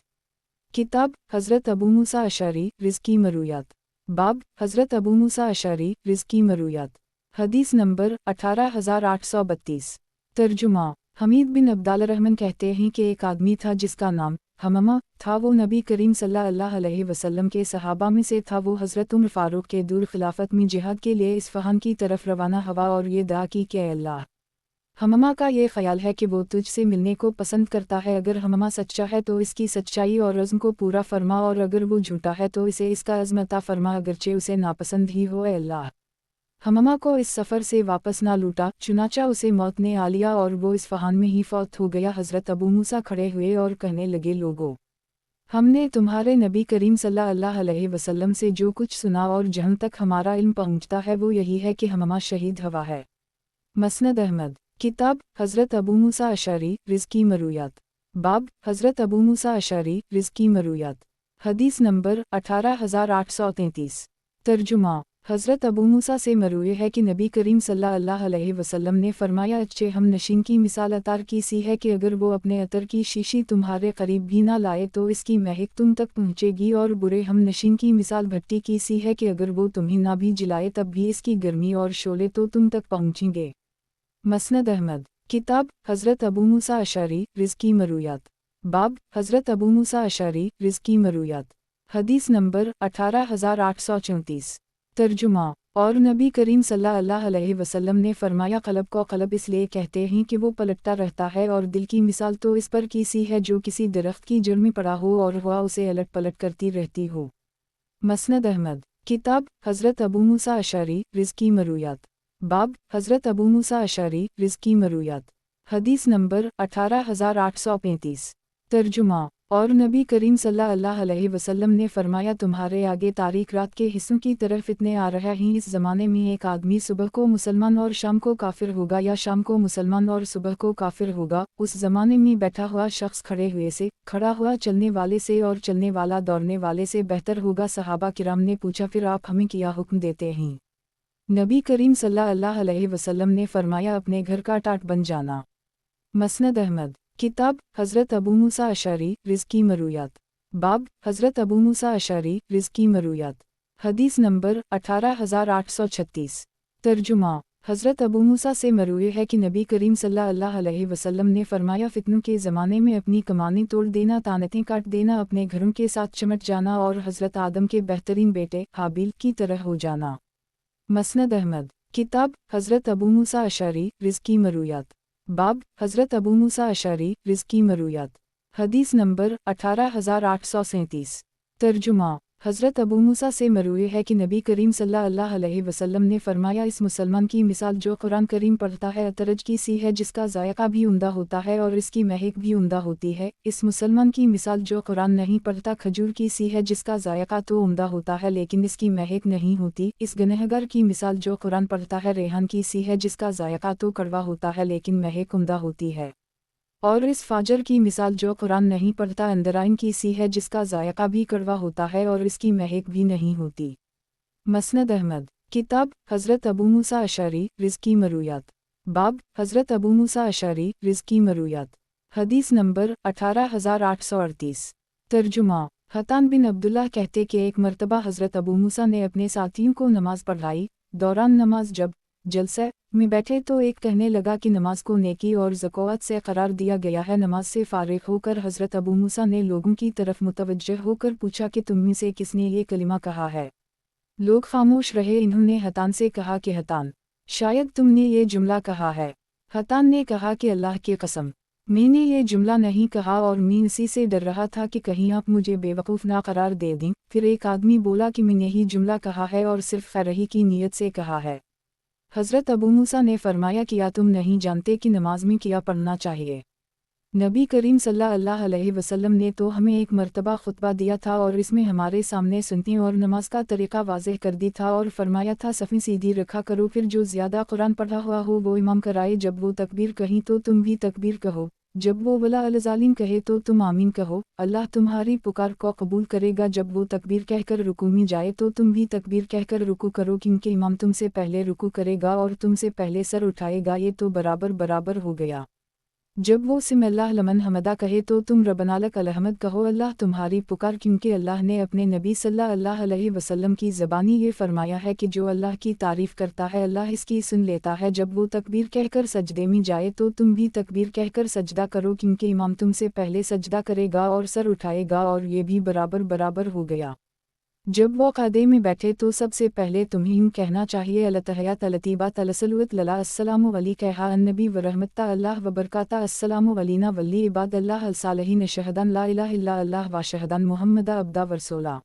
किताब हज़रत अबू मूसा अशअरी रिज़्की मरूयात। बाब हज़रत अबू मूसा अशअरी रिज़्की मरूयात। हदीस नंबर 18832। तर्जुमा हमीद बिन अब्दालरहमान कहते हैं कि एक आदमी था जिसका नाम हममा था। वो नबी करीम सल्लल्लाहु अलैहि वसल्लम के सहाबा में से था। वो हज़रत उमर फ़ारूक के दूर खिलाफत में जिहाद के लिए इस्फ़हान की तरफ रवाना हुआ और ये दुआ की कि अल्लाह, हममा का ये ख्याल है कि वो तुझसे मिलने को पसंद करता है। अगर हममा सच्चा है तो इसकी सच्चाई और अज़्म को पूरा फरमा, और अगर वो झूठा है तो इसे इसका अज़्म अता फरमा, अगरचे उसे नापसंद ही हो। अल्लाह, हममा को इस सफ़र से वापस ना लूटा, चुनाचा उसे मौत ने आ लिया और वो इस्फ़हान में ही फौत हो गया। हज़रत अबू मूसा खड़े हुए और कहने लगे, लोगों, हमने तुम्हारे नबी करीम सल्लल्लाहु अलैहि वसल्लम से जो कुछ सुना और जहाँ तक हमारा इल्म पहुँचता है वो यही है कि हममा शहीद हुआ है। मसनद अहमद। किताब हज़रत अबू मूसा अशअरी रिज़्की मरूयात। बाब हज़रत अबू मूसा अशअरी रिज़्की मरूयात। हदीस नंबर 18833। तर्जुमा हज़रत अबू मूसा से मरूए है कि नबी करीम सल्लल्लाहु अलैहि वसल्लम ने फरमाया, अच्छे हम नशीन की मिसाल अतार की सी है कि अगर वो अपने अतर की शीशी तुम्हारे करीब भी ना लाए तो इसकी महक तुम तक पहुँचेगी, और बुरे हम नशीन की मिसाल भट्टी की सी है कि अगर वो तुम्हें ना भी जलाए तब भी इसकी गर्मी और शोले तो तुम तक पहुँचेंगे। मसनद अहमद। किताब हज़रत अबू मूसा अशअरी रिज़्की मरूयात। बाब हज़रत अबू मूसा अशअरी रिज़्की मरूयात। हदीस नंबर 18834। तर्जुमा और नबी करीम सल्लल्लाहु अलैहि वसल्लम ने फरमाया, क़ल्ब को क़ल्ब इसलिए कहते हैं कि वो पलटता रहता है, और दिल की मिसाल तो इस पर की सी है जो किसी दरख्त की जड़ में पड़ा हो और हवा उसे अलट पलट करती रहती हो। मसनद अहमद। किताब हज़रत अबू मूसा अशअरी रिज़्की मरूयात। बाब हज़रत अबू मूसा अशअरी रिज़्की मरूयात। हदीस नंबर 18835। तर्जुमा और नबी करीम सल्लल्लाहु अलैहि वसल्लम ने फरमाया, तुम्हारे आगे तारीक रात के हिस्सों की तरफ इतने आ रहा हैं, इस ज़माने में एक आदमी सुबह को मुसलमान और शाम को काफिर होगा, या शाम को मुसलमान और सुबह को काफिर होगा। उस ज़माने में बैठा हुआ शख्स खड़े हुए से, खड़ा हुआ चलने वाले से, और चलने वाला दौड़ने वाले से बेहतर होगा। सहाबा किराम ने पूछा, फिर आप हमें क्या हुक्म देते हैं? नबी करीम सल्लल्लाहु अलैहि वसल्लम ने फरमाया, अपने घर का टाट बन जाना। मसनद अहमद। किताब हज़रत अबू मूसा अशअरी रिज़्की मरूयात। बाब हज़रत अबू मूसा अशअरी रिज़्की मरूयात। हदीस नंबर 18836। तर्जुमा हज़रत अबू मूसा से मरूए है कि नबी करीम सल्लल्लाहु अलैहि वसल्लम ने फरमाया, फितनों के ज़माने में अपनी कमानी तोड़ देना, तानतें काट देना, अपने घरों के साथ चमट जाना, और हज़रत आदम के बेहतरीन बेटे हाबिल की तरह हो जाना। मसनद अहमद। किताब हज़रत अबू मूसा अशअरी रिज़्की मरूयात। बाब हज़रत अबू मूसा अशअरी रिज़्की मरूयात। हदीस नंबर 18837। तर्जुमा हज़रत अबू मूसा से मरूए है कि नबी करीम सल्लल्लाहु अलैहि वसल्लम ने फरमाया, इस मुसलमान की मिसाल जो कुरान करीम पढ़ता है अतरज की सी है, जिसका जायका भी उम्दा होता है और इसकी महक भी उम्दा होती है। इस मुसलमान की मिसाल जो कुरान नहीं पढ़ता खजूर की सी है, जिसका जायका तो उम्दा होता है लेकिन इसकी महक नहीं होती। इस गुनहगार की मिसाल जो कुरान पढ़ता है रेहान की सी है, जिसका जायका तो कड़वा होता है लेकिन महक उम्दा होती है। और इस फाजर की मिसाल जो कुरान नहीं पढ़ता अंदराइन की सी है, जिसका जायका भी कड़वा होता है और इसकी महक भी नहीं होती। मसनद अहमद। किताब हज़रत अबू मूसा अशअरी रिज़्की मरूयात। बाब हज़रत अबू मूसा अशअरी रिज़्की मरूयात। हदीस नंबर 18838। तर्जुमा हतान बिन अब्दुल्लाह कहते कि एक मरतबा हज़रत अबू मूसा ने अपने साथियों को नमाज पढ़ाई। दौरान नमाज जब जलसे में बैठे तो एक कहने लगा कि नमाज को नेकी और ज़कात से करार दिया गया है। नमाज से फारिग होकर हज़रत अबू मूसा ने लोगों की तरफ मुतवज्जह होकर पूछा कि तुम में से किसने ये कलिमा कहा है? लोग खामोश रहे। इन्होंने हतान से कहा कि हतान, शायद तुमने ये जुमला कहा है। हतान ने कहा कि अल्लाह की कसम, मैंने ये जुमला नहीं कहा, और मैं इसी से डर रहा था कि कहीं आप मुझे बेवकूफ़ ना करार दे दें। फिर एक आदमी बोला कि मैंने ही जुमला कहा है और सिर्फ खैरही की नीयत से कहा है। हज़रत अबू मूसा ने फरमाया, क्या तुम नहीं जानते कि नमाज में क्या पढ़ना चाहिए? नबी करीम सल्लल्लाहु अलैहि वसल्लम ने तो हमें एक मरतबा खुतबा दिया था और इसमें हमारे सामने सुन्नतें और नमाज का तरीक़ा वाज़ेह कर दी था, और फरमाया था सफ़ें सीधी रखा करो, फिर जो ज़्यादा कुरान पढ़ा हुआ हो वो इमाम कराए। जब वो तकबीर कहीं तो तुम भी तकबीर कहो, जब वो वला अलजालिम कहे तो तुम आमीन कहो, अल्लाह तुम्हारी पुकार को कबूल करेगा। जब वो तकबीर कहकर रुकू में जाए तो तुम भी तकबीर कहकर रुकू करो, क्योंकि इमाम तुमसे पहले रुकू करेगा और तुमसे पहले सर उठाएगा, ये तो बराबर बराबर हो गया। जब वो सिमिल्लाह लमन हमदा कहे तो तुम रब्बना लक अलहमद कहो, अल्लाह तुम्हारी पुकार, क्योंकि अल्लाह ने अपने नबी सल्लल्लाहु अलैहि वसल्लम की ज़बानी ये फरमाया है कि जो अल्लाह की तारीफ़ करता है अल्लाह इसकी सुन लेता है। जब वो तकबीर कहकर सजदे में जाए तो तुम भी तकबीर कहकर सजदा करो, क्योंकि इमाम तुमसे पहले सजदा करेगा और सर उठाएगा, और ये भी बराबर बराबर हो गया। जब वो क़ादे में बैठे तो सबसे पहले तुम्हें यूँ कहना चाहिए, अलतहयात अलतीबात अलसलुत लला अस्सलामु अलैका अन्नबी व रहमता अल्लाह व बरकाता अस्सलामु अलैना वली इबाद अल्लाह अलसालिहीन शहदन ला इलाहा इल्ला अल्लाह व शहदन मुहम्मदा अब्दा व रसूला।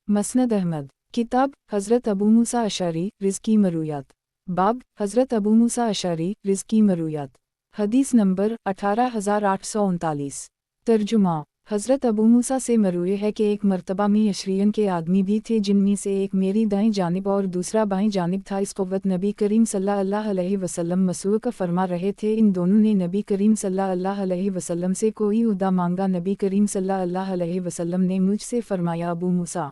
मसनद अहमद। किताब हज़रत अबू मूसा अशअरी रिज़्की मरूयात। बाब हज़रत अबू मूसा अशअरी रिज़्की मरूयात। हदीस नंबर 18839। तर्जुमा। हज़रत अबू मूसा से मरूए है कि एक मर्तबा में अशरियन के आदमी भी थे, जिनमें से एक मेरी दाईं जानिब और दूसरा बाईं जानिब था। इस क़ुव्वत नबी करीम सल्लल्लाहु अलैहि वसल्लम मसूह का फरमा रहे थे। इन दोनों ने नबी करीम सल्लल्लाहु अलैहि वसल्लम से कोई उहदा मांगा। नबी करीम सल्लल्लाहु अलैहि वसल्लम ने मुझसे फरमाया, अबू मूसा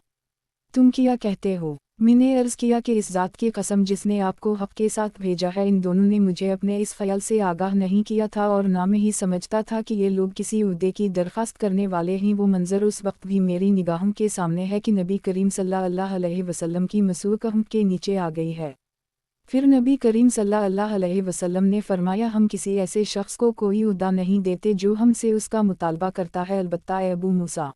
तुम क्या कहते हो? मैंने अर्ज़ किया कि इस ज़ात की कसम जिसने आपको हक़ के साथ भेजा है, इन दोनों ने मुझे अपने इस ख़याल से आगाह नहीं किया था और ना मैं ही समझता था कि ये लोग किसी उहदे की दरख्वास्त करने वाले हैं। वो मंज़र उस वक्त भी मेरी निगाहों के सामने है कि नबी करीम सल्लल्लाहु अलैहि वसल्लम की मसूह कहम के नीचे आ गई है। फिर नबी करीम सल्लल्लाहु अलैहि वसल्लम ने फरमाया, हम किसी ऐसे शख्स को कोई उहदा नहीं देते जो हमसे उसका मुतालबा करता है, अलबत्ता ए अबू मूसा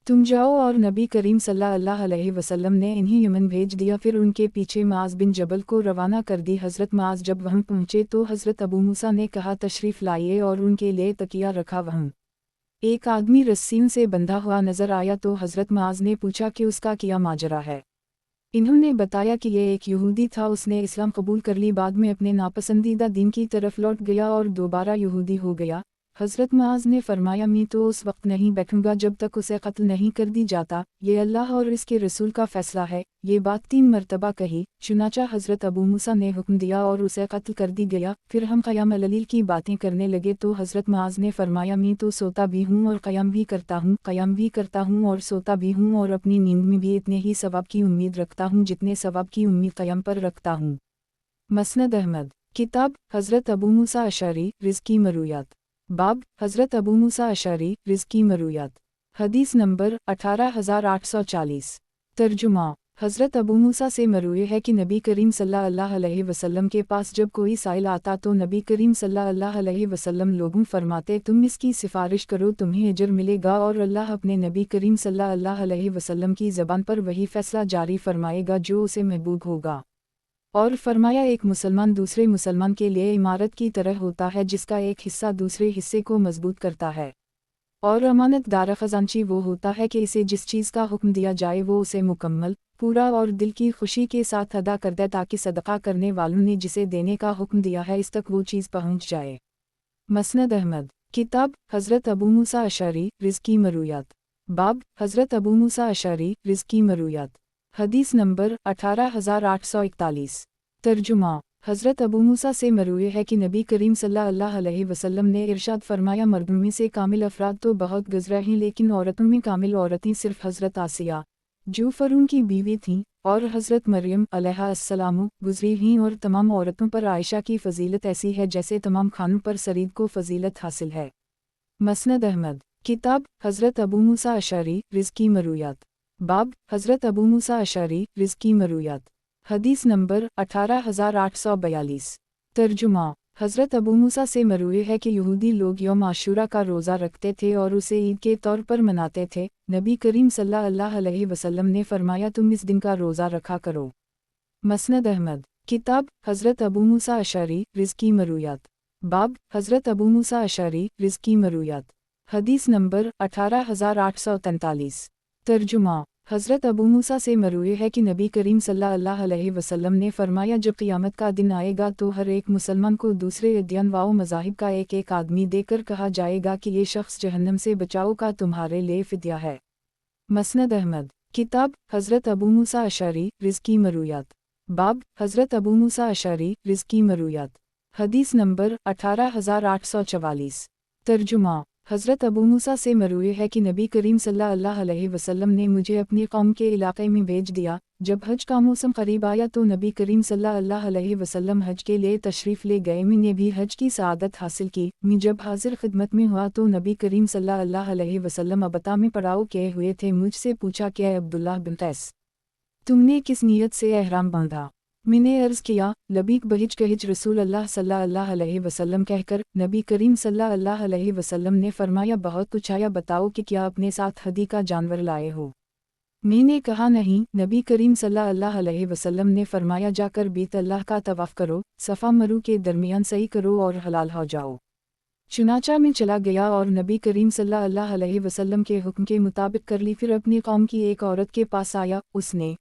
तुम जाओ। और नबी करीम सल्लल्लाहु अलैहि वसल्लम ने इन्हें यमन भेज दिया। फिर उनके पीछे मुआज़ बिन जबल को रवाना कर दी। हज़रत मुआज़ जब वहाँ पहुँचे तो हज़रत अबू मूसा ने कहा, तशरीफ़ लाइए, और उनके लिए तकिया रखा। वहाँ एक आदमी रस्सियों से बंधा हुआ नज़र आया तो हज़रत मुआज़ ने पूछा कि उसका क्या माजरा है। इन्होंने बताया कि ये एक यहूदी था, उसने इस्लाम कबूल कर ली, बाद में अपने नापसंदीदा दीन की तरफ लौट गया और दोबारा यहूदी हो गया। हज़रत मुआज़ ने फरमाया, मैं तो उस वक्त नहीं बैठूंगा जब तक उसे कत्ल नहीं कर दी जाता। ये अल्लाह और इसके रसूल का फ़ैसला है। ये बात 3 मरतबा कही, चुनाचा हज़रत अबू मूसा ने हुक्म दिया और उसे कत्ल कर दी गया। फिर हम क़याम अल-लैल की बातें करने लगे तो हज़रत मुआज़ ने फरमाया, मैं तो सोता भी हूँ और क़याम भी करता हूँ, क़याम भी करता हूँ और सोता भी हूँ, और अपनी नींद में भी इतने ही सवाब की उम्मीद रखता हूँ जितने सवाब की उम्मीद क़याम पर रखता हूँ। मसनद अहमद। किताब हज़रत अबू मूसा अशअरी रिज़्की मरूयात। बाब हज़रत अबू मूसा अशअरी रिज़्की मरूयात। हदीस नंबर 18840। तर्जुमा। हज़रत अबू मूसा से मरूए है कि नबी करीम सल्लल्लाहु अलैहि वसल्लम के पास जब कोई साइल आता तो नबी करीम सल्लल्लाहु अलैहि वसल्लम लोगों फरमाते, तुम इसकी सिफारिश करो, तुम्हें अजर मिलेगा, और अल्लाह अपने नबी करीम सल्लल्लाहु अलैहि वसल्लम की ज़बान पर वही फ़ैसला जारी फरमाएगा जो उसे महबूब होगा। और फरमाया, एक मुसलमान दूसरे मुसलमान के लिए इमारत की तरह होता है, जिसका एक हिस्सा दूसरे हिस्से को मजबूत करता है। और अमानतदार ख़ज़ानची वो होता है कि इसे जिस चीज़ का हुक्म दिया जाए वो उसे मुकम्मल, पूरा और दिल की खुशी के साथ अदा कर दे, ताकि सदका करने वालों ने जिसे देने का हुक्म दिया है इस तक वो चीज़ पहुँच जाए। मसनद अहमद। किताब हज़रत अबू मूसा अशअरी रिज़्की मरूयात। बाब हज़रत अबू मूसा अशअरी रिज़्की मरूयात। हदीस नंबर 18841। तर्जुमा। हज़रत अबू मूसा से मरूए है कि नबी करीम सल्लल्लाहु अलैहि वसल्लम ने इरशाद फरमाया, मर्दों में से कामिल अफराद तो बहुत गुज़रे हैं, लेकिन औरतों में कामिल औरतें सिर्फ़ हज़रत आसिया जो फ़रून की बीवी थीं और हज़रत मरियम अलैहिस्सलाम गुज़री हैं, और तमाम औरतों पर आयशा की फ़जीलत ऐसी है जैसे तमाम खानों पर सरीद को फ़जीलत हासिल है। मसनद अहमद। किताब हज़रत अबू मूसा अशअरी रिज़्की मरूयात। बाब हज़रत अबू मूसा अशअरी रिज़्की मरूयात। हदीस नंबर 18842। तर्जुमा। हज़रत अबू मूसा से मरूए है कि यहूदी लोग यौम आशूरा का रोज़ा रखते थे और उसे ईद के तौर पर मनाते थे। नबी करीम सल्लल्लाहु अलैहि वसल्लम ने फरमाया, तुम इस दिन का रोज़ा रखा करो। मसनद अहमद। किताब हज़रत अबू मूसा अशअरी रिज़्की मरूयात। बाब हज़रत अबू मूसा अशअरी रिज़्की मरूयात। हदीस नंबर 18843। तर्जुमा। हज़रत अबू मूसा से मरूए है कि नबी करीम सल्लल्लाहु अलैहि वसल्लम ने फरमाया, जब क़ियामत का दिन आएगा तो हर एक मुसलमान को दूसरे अदयान व मज़ाहिब का एक एक आदमी देकर कहा जाएगा कि ये शख्स जहन्नम से बचाओ का तुम्हारे लिए फ़िद्या है। मसनद अहमद। किताब हज़रत अबू मूसा अशअरी रिज़्की मरूयात। बाब हज़रत अबू मूसा अशअरी रिज़्की मरूयात। हदीस नंबर 18844। तर्जुमा हज़रत अबू मूसा से मरवी है कि नबी करीम सल्लल्लाहु अलैहि वसल्लम ने मुझे अपनी कौम के इलाके में भेज दिया। जब हज का मौसम करीब आया तो नबी करीम सल्लल्लाहु अलैहि वसल्लम हज के लिए तशरीफ़ ले गए। मैंने भी हज की सआदत हासिल की। मैं जब हाजिर खिदमत में हुआ तो नबी करीम सल्लल्लाहु अलैहि वसल्लम अबता में पड़ाव किए हुए थे। मुझसे पूछा कि अब्दुल्लाह बिन कैस, तुमने किस नीयत से एहराम बांधा? मैंने अर्ज़ किया, लबीक बहिज कहिज रसूल अल्लाह सल्लल्लाहु अलैहि वसल्लम कहकर नबी करीम सल्लल्लाहु अलैहि वसल्लम ने फरमाया, बहुत कुछ आया, बताओ कि क्या अपने साथ हदी का जानवर लाए हो? मैंने कहा नहीं। नबी करीम सल्लल्लाहु अलैहि वसल्लम ने फरमाया, जाकर बीत अल्लाह का तवाफ़ करो, सफ़ा मरू के दरमियान सही करो और हलाल हो जाओ। चुनाचा में चला गया और नबी करीम सल्लल्लाहु अलैहि वसल्लम के हुक्म के मुताबिक कर ली। फिर अपनी कौम की एक औरत के पास आया। उसने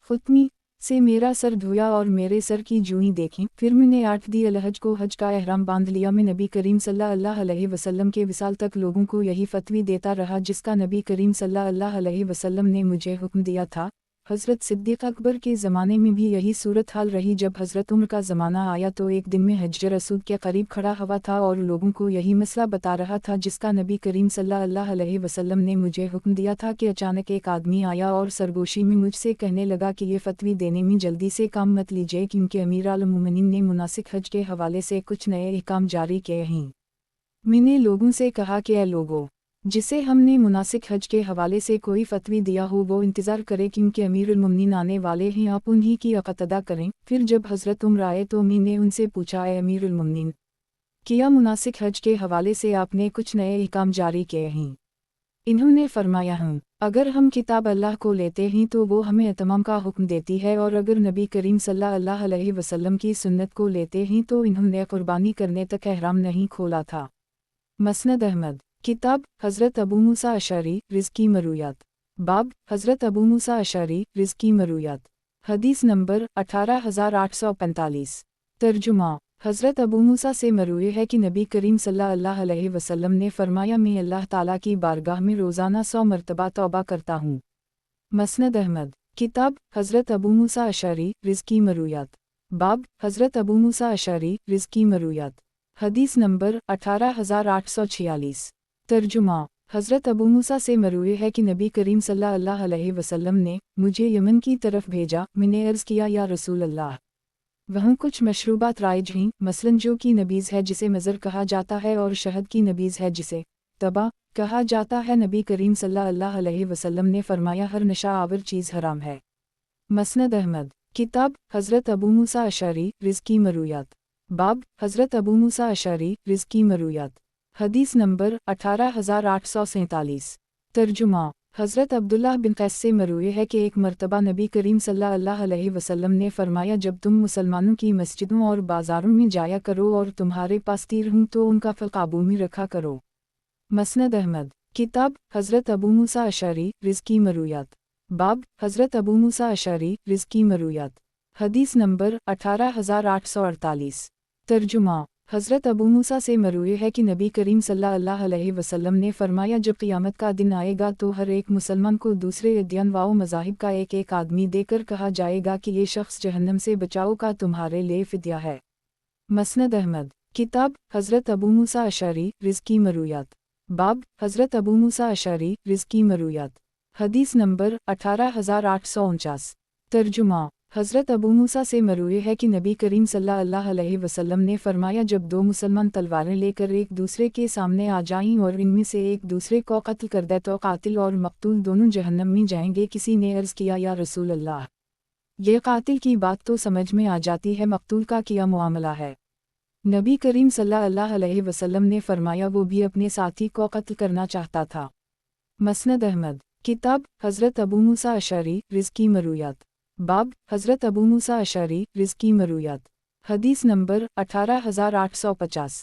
खुतमी से मेरा सर धोया और मेरे सर की जूई देखी। फिर मैंने 8 दी अलहज को हज का एहराम बांध लिया। मैं नबी करीम सल्लल्लाहु अलैहि वसल्लम के विसाल तक लोगों को यही फतवी देता रहा जिसका नबी करीम सल्लल्लाहु अलैहि वसल्लम ने मुझे हुक्म दिया था। हज़रत सिद्दीक़ अकबर के ज़माने में भी यही सूरत हाल रही। जब हज़रत उमर का ज़माना आया तो एक दिन में हजर असूद के करीब खड़ा हुआ था और लोगों को यही मसला बता रहा था जिसका नबी करीम सल्लल्लाहु अलैहि वसल्लम ने मुझे हुक्म दिया था कि अचानक एक आदमी आया और सरगोशी में मुझसे कहने लगा कि ये फतवी देने में जल्दी से काम मत लीजिए क्योंकि अमीर अल मोमिनीन ने मुनासिक हज के हवाले से कुछ नए अहकाम जारी किए हैं। मैंने लोगों से कहा कि ऐ लोगों, जिसे हमने मुनासिक हज के हवाले से कोई फतवी दिया हो वो इंतज़ार करे क्योंकि अमीरुल मोमिनीन आने वाले हैं, आप उन्हीं की इक़्तिदा करें। फिर जब हज़रत उमर आए तो मैंने उनसे पूछा, ए अमीरुल मोमिनीन, क्या मुनासिक हज के हवाले से आपने कुछ नए अहकाम जारी किए हैं? इन्होंने फरमाया, हूँ। अगर हम किताब अल्लाह को लेते हैं तो वो हमें इत्माम का हुक्म देती है और अगर नबी करीम सल्लल्लाहु अलैहि वसल्लम की सुन्नत को लेते हैं तो इन्होंने कुर्बानी करने तक एहराम नहीं खोला था। मसनद अहमद किताब हज़रत अबू मूसा अशअरी रिज़्की मरूयात। बाब हज़रत अबू मूसा अशअरी रिज़्की मरूयात। हदीस नंबर 18845। तर्जुमा हज़रत अबू मूसा से मरूए है कि नबी करीम सल्लल्लाहु अलैहि वसल्लम ने फरमाया, मैं अल्लाह ताला की बारगाह में रोज़ाना 100 मरतबा तौबा करता हूँ। मसनद अहमद किताब हज़रत अबू मूसा अशअरी रिज़्की मरूयात। बाब हज़रत अबू मूसा अशअरी रिज़्की मरूयात। हदीस नंबर 18846। तर्जुमा हज़रत अबू मूसा से मरूए है कि नबी करीम सल्लल्लाहु अलैहि वसल्लम ने मुझे यमन की तरफ भेजा। मैंने अर्ज़ किया, या रसूल अल्लाह, वहाँ कुछ मशरूबात राइज हैं, मसलन जो की नबीज़ है जिसे मज़र कहा जाता है और शहद की नबीज़ है जिसे तबा कहा जाता है। नबी करीम सल्लल्लाहु अलैहि वसल्लम ने फरमाया, हर नशा आवर चीज़ हराम है। मसनद अहमद किताब हज़रत अबू मूसा अशअरी रिज़्की मरूयात। बाब हज़रत अबू मूसा अशअरी रिज़्की मरूयात। हदीस नंबर 18847। तर्जुमा हज़रत अब्दुल्लाह बिन कैस से मरूए है कि एक मरतबा नबी करीम सल्लल्लाहु अलैहि वसल्लम ने फरमाया, जब तुम मुसलमानों की मस्जिदों और बाज़ारों में जाया करो और तुम्हारे पास तीर हों तो उनका फल काबू में रखा करो। मसनद अहमद किताब हज़रत अबू मूसा अशअरी रिज़्की मरूयात। बाब हज़रत अबू मूसा अशअरी रिज़्की मरूयात। हदीस नंबर 18848। तर्जुमा हज़रत अबू मूसा से मरूए है कि नबी करीम सल्लल्लाहु अलैहि वसल्लम ने फरमाया, जब क़ियामत का दिन आएगा तो हर एक मुसलमान को दूसरे अदयान व मज़ाहिब का एक एक आदमी देकर कहा जाएगा कि ये शख्स जहन्नम से बचाव का तुम्हारे लिए फ़िद्या है। मसनद अहमद किताब हज़रत अबू मूसा अशअरी रिज़्की मरूयात। बाब हज़रत अबू मूसा अशअरी रिज़्की मरूयात। हदीस नंबर 18849। तर्जुमा हज़रत अबू मूसा से मरूए है कि नबी करीम सल्लल्लाहु अलैहि वसल्लम ने फरमाया, जब दो मुसलमान तलवारें लेकर एक दूसरे के सामने आ जाएं और इनमें से एक दूसरे को कत्ल कर दे तो कातिल और मकतूल दोनों जहन्नम में जाएंगे। किसी ने अर्ज़ किया, या रसूल अल्लाह, ये कातिल की बात तो समझ में आ जाती है, मकतूल का क्या मामला है? नबी करीम सल्लल्लाहु अलैहि वसल्लम ने फरमाया, वो भी अपने साथी को कत्ल करना चाहता था। मसनद अहमद किताब हज़रत अबू मूसा अशअरी रिज़्की मरूयात। बाब हज़रत अबू मूसा अशअरी रिज़्की मरूयात। हदीस नंबर 18850।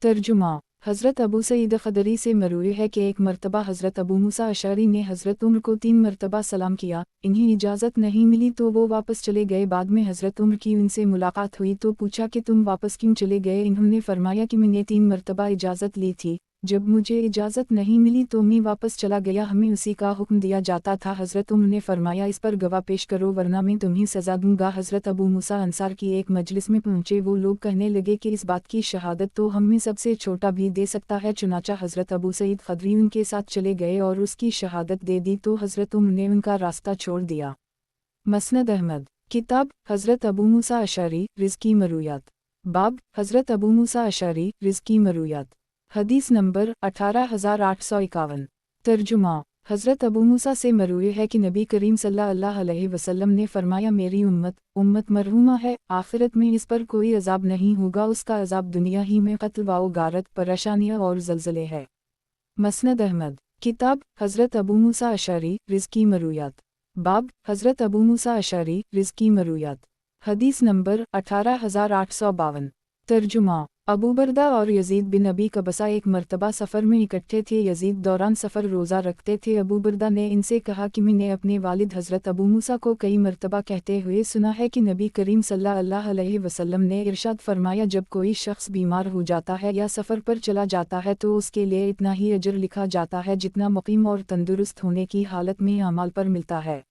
तर्जुमा हज़रत अबू सईद ख़दरी से मरूए है कि एक मरतबा हज़रत अबू मूसा अशअरी ने हज़रत उमर को 3 मरतबा सलाम किया। इन्हें इजाज़त नहीं मिली तो वो वापस चले गए। बाद में हज़रत उमर की उनसे मुलाकात हुई तो पूछा कि तुम वापस क्यों चले गए? इन्होंने फरमाया कि मैंने 3 मरतबा इजाज़त ली थी, जब मुझे इजाज़त नहीं मिली तो मैं वापस चला गया, हमें उसी का हुक्म दिया जाता था। हज़रत उमर ने फरमाया, इस पर गवाह पेश करो वरना मैं तुम्हें सज़ा दूंगा। हज़रत अबू मूसा अंसार की एक मजलिस में पहुँचे। वो लोग कहने लगे कि इस बात की शहादत तो हम में सबसे छोटा भी दे सकता है। चुनाचा हज़रत अबू सईद खदरी उनके साथ चले गए और उसकी शहादत दे दी तो हज़रत उमर ने उनका रास्ता छोड़ दिया। मसनद अहमद किताब हज़रत अबू मूसा अशअरी रिज़्की मरूयात। बाब हज़रत अबू मूसा अशअरी रिज़्की मरूयात। हदीस नंबर 18851। तर्जुमा हज़रत अबू मूसा से मरूए है कि नबी करीम सल्लल्लाहु अलैहि वसल्लम ने फरमाया, मेरी उम्मत मरहूमा है, आखिरत में इस पर कोई अजाब नहीं होगा, उसका अजाब दुनिया ही में कत्ल व गारत, परेशानियाँ और ज़लज़ले है। मसनद अहमद किताब हज़रत अबू मूसा अशअरी रिज़्की मरूयात। बाब हज़रत अबू मूसा अशअरी रिज़्की मरूयात। हदीस नंबर 18852। तर्जुमा अबू बरदा और यजीद बिन अबी कबसा एक मर्तबा सफ़र में इकट्ठे थे। यजीद दौरान सफ़र रोज़ा रखते थे। अबू बरदा ने इनसे कहा कि मैंने अपने वालिद हज़रत अबू मूसा को कई मर्तबा कहते हुए सुना है कि नबी करीम सल्लल्लाहु अलैहि वसल्लम ने इरशाद फरमाया, जब कोई शख्स बीमार हो जाता है या सफ़र पर चला जाता है तो उसके लिए इतना ही अजर लिखा जाता है जितना मुकीम और तंदुरुस्त होने की हालत में अमाल पर मिलता है।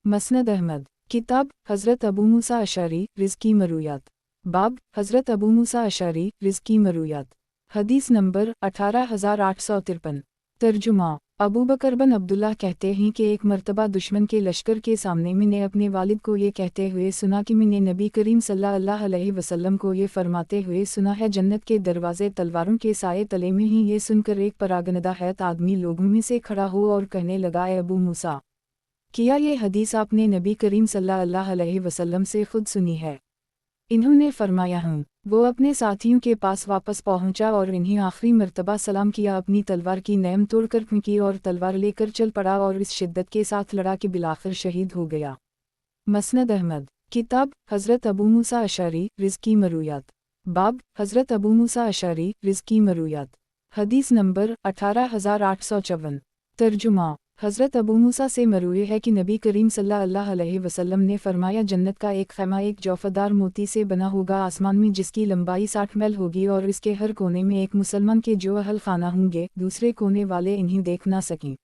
मसनद अहमद किताब हज़रत अबू मूसा अशअरी रिज़्की मरूयात। बाब हज़रत अबू मूसा अशअरी रिज़्की मरूयात। हदीस नंबर 18853। तर्जुमा अबू बकर बिन अब्दुल्लाह कहते हैं कि एक मर्तबा दुश्मन के लश्कर के सामने मैंने अपने वालिद को ये कहते हुए सुना कि मैंने नबी करीम सल्लल्लाहु अलैहि वसल्लम को ये फरमाते हुए सुना है, जन्नत के दरवाजे तलवारों के साए तले में ही। ये सुनकर एक परागनदा हैत आदमी लोगों में से खड़ा हो और कहने लगा, ए अबू मूसा, किया ये हदीस आपने नबी करीम सल्लल्लाहु अलैहि वसल्लम से खुद सुनी है? इन्होंने फरमाया, हूँ। वो अपने साथियों के पास वापस पहुंचा और इन्हें आखिरी मर्तबा सलाम किया, अपनी तलवार की नैम तोड़कर फेंकी और तलवार लेकर चल पड़ा और इस शिद्दत के साथ लड़ा कि बिलाखिर शहीद हो गया। मसनद अहमद किताब हज़रत अबू मूसा अशअरी रिज़्की मरूयात। बाब हज़रत अबू मूसा अशअरी रिज़्की मरूयात। हदीस नंबर 18854। तर्जुमा हज़रत अबू मूसा से मरूए है कि नबी करीम सल्लल्लाहु अलैहि वसल्लम ने फरमाया, जन्नत का एक खैमा एक जौफदार मोती से बना होगा आसमान में, जिसकी लंबाई 60 मील होगी और इसके हर कोने में एक मुसलमान के जो अहल खाना होंगे, दूसरे कोने वाले इन्हें देख ना सकें।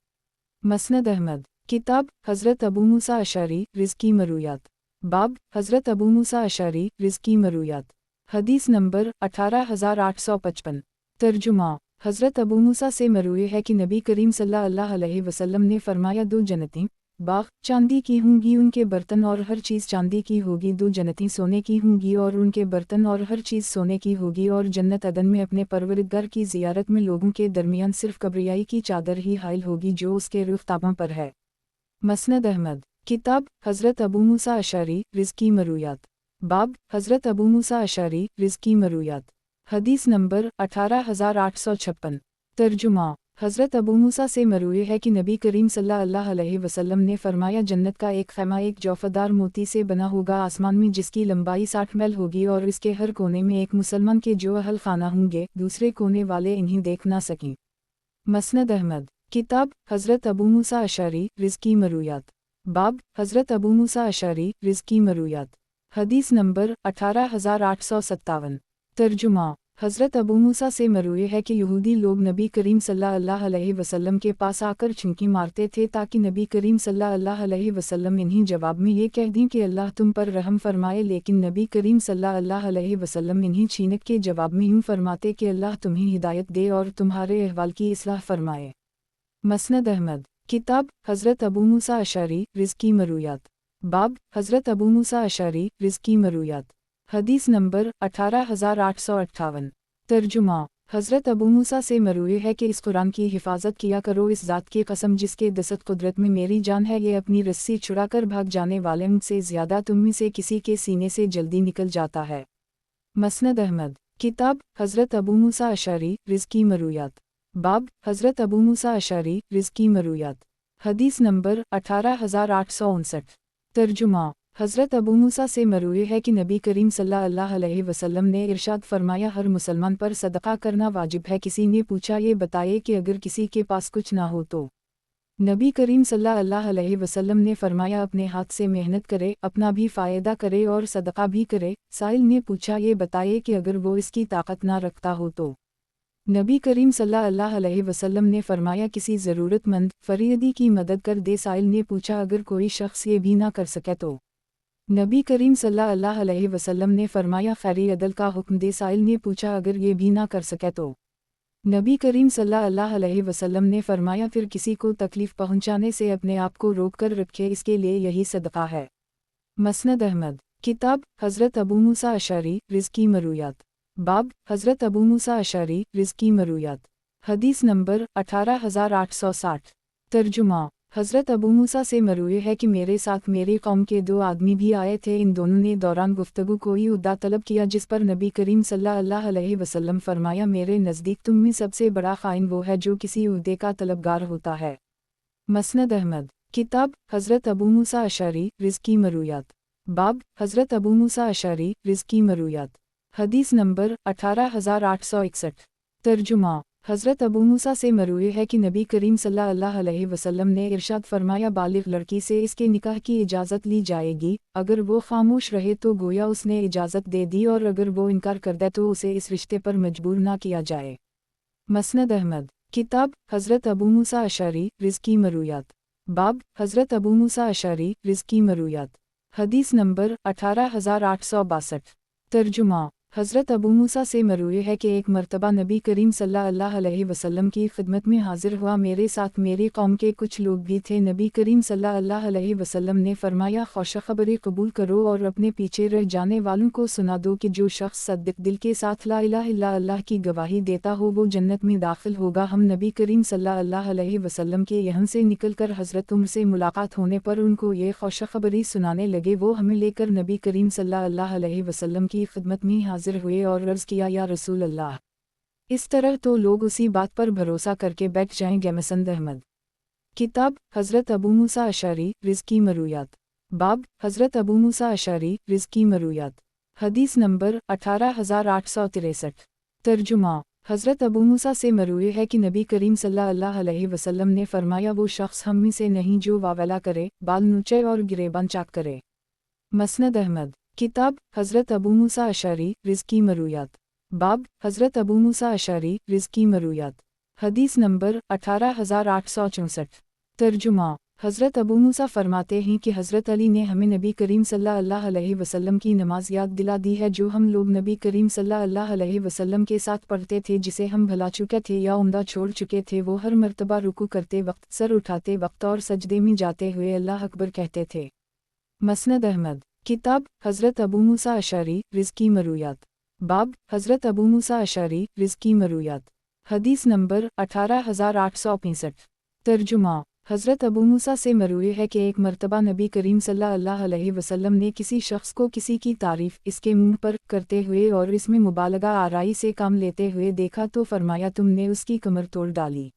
मसनद अहमद किताब हज़रत अबू मूसा अशअरी रिज़्की मरूयात। बाब हज़रत अबू मूसा अशअरी रिज़्की मरूयात। हदीस नंबर 18855। तर्जुमा हज़रत अबू मूसा से मरूए है कि नबी करीम सल्लल्लाहु अलैहि वसल्लम ने फरमाया, दो जन्नतें बाग चांदी की होंगी, उनके बर्तन और हर चीज़ चांदी की होगी। दो जन्नतें सोने की होंगी और उनके बर्तन और हर चीज़ सोने की होगी। और जन्नत अदन में अपने परवरदिगार की ज़ियारत में लोगों के दरमियान सिर्फ कब्रियाई की चादर ही हाइल होगी जो उसके रुख़्ताबों पर है। मसनद अहमद किताब हज़रत अबू मूसा अशअरी रिज़्की मरूयात। बाब हज़रत अबू मूसा अशअरी रिज़्की मरूयात। हदीस नंबर 18856। तर्जुमा हज़रत अबू मूसा से मरूए है कि नबी करीम सल्लल्लाहु अलैहि वसल्लम ने फरमाया, जन्नत का एक खैमा एक जौफदार मोती से बना होगा आसमान में, जिसकी लंबाई 60 मील होगी और इसके हर कोने में एक मुसलमान के जो अहल खाना होंगे, दूसरे कोने वाले इन्हें देख ना सकें। मसनद अहमद किताब हज़रत अबू मूसा अशअरी रिज़्की मरूयात। बाब हज़रत अबू मूसा अशअरी रिज़्की मरूयात। हदीस नंबर 18857। तर्जुमा हज़रत अबू मूसा से मरूए है कि यहूदी लोग नबी करीम सल्लल्लाहु अलैहि वसल्लम के पास आकर छींकी मारते थे ताकि नबी करीम सल्लल्लाहु अलैहि वसल्लम इन्हीं जवाब में ये कह दें कि अल्लाह तुम पर रहम फरमाए, लेकिन नबी करीम सल्लल्लाहु अलैहि वसल्लम इन्हीं छीनक के जवाब में यूँ फरमाते कि अल्लाह तुम्हें हिदायत दे और तुम्हारे अहवाल की इस्लाह फरमाए। मसनद अहमद किताब हज़रत अबू मूसा अशअरी रिज़्की मरूयात। बाब हज़रत अबू मूसा अशअरी रिज़्की मरूयात। हदीस नंबर 18858। तर्जुमा हज़रत अबू मूसा से मरूए है कि इस कुरान की हिफाजत किया करो, इस ज़ात की कसम जिसके दस्त कुदरत में मेरी जान है, ये अपनी रस्सी छुड़ाकर भाग जाने वाले मुझसे ज़्यादा तुम में से किसी के सीने से जल्दी निकल जाता है। मसनद अहमद किताब हज़रत अबू मूसा अशअरी रिज़्की मरूयात। बाब हज़रत अबू मूसा अशअरी रिज़्की मरूयात। हदीस नंबर 18859। तर्जुमा हज़रत अबू मूसा से मरूए है कि नबी करीम सल्लल्लाहु अलैहि वसल्लम ने इरशाद फरमाया, हर मुसलमान पर सदका करना वाजिब है। किसी ने पूछा, ये बताए कि अगर किसी के पास कुछ ना हो तो? नबी करीम सल्लल्लाहु अलैहि वसल्लम ने फरमाया, अपने हाथ से मेहनत करे, अपना भी फ़ायदा करे और सदका भी करे। साइल ने पूछा, ये बताए कि अगर वो इसकी ताकत ना रखता हो तो? नबी करीम सल्लल्लाहु अलैहि वसल्लम ने फरमाया किसी ज़रूरतमंद फरीदी की मदद कर दे। साइल ने पूछा अगर कोई शख्स ये भी ना कर सके तो? नबी करीम सल्लल्लाहु अलैहि वसल्लम ने फरमाया खैरी अदल का हुक्म दे। साइल ने पूछा अगर ये भी ना कर सके तो? नबी करीम सल्लल्लाहु अलैहि वसल्लम ने फरमाया फिर किसी को तकलीफ़ पहुंचाने से अपने आप को रोक कर रखे, इसके लिए यही सदका है। मसनद अहमद। किताब हज़रत अबू मूसा अशअरी रिज़्की मरूयात। बाब हज़रत अबू मूसा अशअरी रिज़्की मरूयात। हदीस नंबर 18860। तर्जुमा। हज़रत अबू मूसा से मरूए है कि मेरे साथ मेरी कौम के 2 आदमी भी आए थे। इन दोनों ने दौरान गुफ्तगू कोई उद्दा तलब किया, जिस पर नबी करीम सल्लल्लाहु अलैहि वसल्लम फरमाया मेरे नज़दीक तुम में सबसे बड़ा ख़ाइन वो है जो किसी उद्दे का तलबगार होता है। मसनद अहमद। किताब हज़रत अबू मूसा अशअरी रिज़्की मरूयात। बाब हज़रत अबू मूसा अशअरी रिज़्की मरूयात। हदीस नंबर 18861। तर्जुमा। हज़रत अबू मूसा से मरूए है कि नबी करीम सल्लल्लाहु अलैहि वसल्लम ने इरशाद फरमाया बालिग़ लड़की से इसके निकाह की इजाज़त ली जाएगी, अगर वो खामोश रहे तो गोया उसने इजाज़त दे दी, और अगर वो इनकार कर दे तो उसे इस रिश्ते पर मजबूर ना किया जाए। मसनद अहमद। किताब हज़रत अबू मूसा अशअरी रिज़्की मरूयात। बाब हज़रत अबू मूसा अशअरी रिज़्की मरूयात। हदीस नंबर 18862। तर्जुमा। हज़रत अबू मूसा से मरूए है कि एक मर्तबा नबी करीम सल्लल्लाहु अलैहि वसल्लम की खिदमत में हाजिर हुआ, मेरे साथ मेरी कौम के कुछ लोग भी थे। नबी करीम सल्लल्लाहु अलैहि वसल्लम ने फरमाया खुशखबरी कबूल करो और अपने पीछे रह जाने वालों को सुना दो कि जो शख्स सद्दिक दिल के साथ ला इलाहा इल्लल्लाह की गवाही देता हो वो जन्नत में दाखिल होगा। हम नबी करीम सल्लल्लाहु अलैहि वसल्लम के यहाँ से निकलकर हज़रत उम्र से मुलाकात होने पर उनको ये खुशखबरी सुनाने लगे। वो हमें लेकर नबी करीम सल्लल्लाहु अलैहि वसल्लम की खिदमत में हाजिर हुए और अर्ज़ किया या रसूल अल्लाह। इस तरह तो लोग उसी बात पर भरोसा करके बैठ जाएंगे। मसनद अहमद। किताब हज़रत अबू मूसा अशअरी रिज़्की मरूयात। बाब हज़रत अबू मूसा अशअरी रिज़्की मरूयात। हदीस नंबर 18863। तर्जुमा। हज़रत अबू मूसा से मरूए है कि नबी करीम सल्लल्लाहु अलैहि वसल्लम ने फरमाया वो शख्स हम में से नहीं जो वावेला करे, बाल नोचे और गिरेबान चाक करे। मसनद अहमद। किताब हज़रत अबू मूसा अशअरी रिज़्की मरूयात। बाब हज़रत अबू मूसा अशअरी रिज़्की मरूयात। हदीस नंबर 18864। तर्जुमा। हज़रत अबू मूसा फरमाते हैं कि हज़रत अली ने हमें नबी करीम सल्लल्लाहु अलैहि वसल्लम की नमाज याद दिला दी है जो हम लोग नबी करीम सल्लल्लाहु अलैहि वसल्लम के साथ पढ़ते थे, जिसे हम भुला चुके थे या उम्दा छोड़ चुके थे। वो हर मर्तबा रुकू करते वक्त, सर उठाते वक्त और सजदे में जाते हुए अल्लाह अकबर कहते थे। मसनद अहमद। किताब हज़रत अबू मूसा अशअरी रिज़्की मरूयात। बाब हज़रत अबू मूसा अशअरी रिज़्की मरूयात। हदीस नंबर 18865। तर्जुमा। हज़रत अबू मूसा से मरूए है कि एक मर्तबा नबी करीम सल्लल्लाहु अलैहि वसल्लम ने किसी शख्स को किसी की तारीफ़ इसके मुंह पर करते हुए और इसमें मुबालगा आराई से काम लेते हुए देखा तो फरमाया तुमने उसकी कमर तोड़ डाली।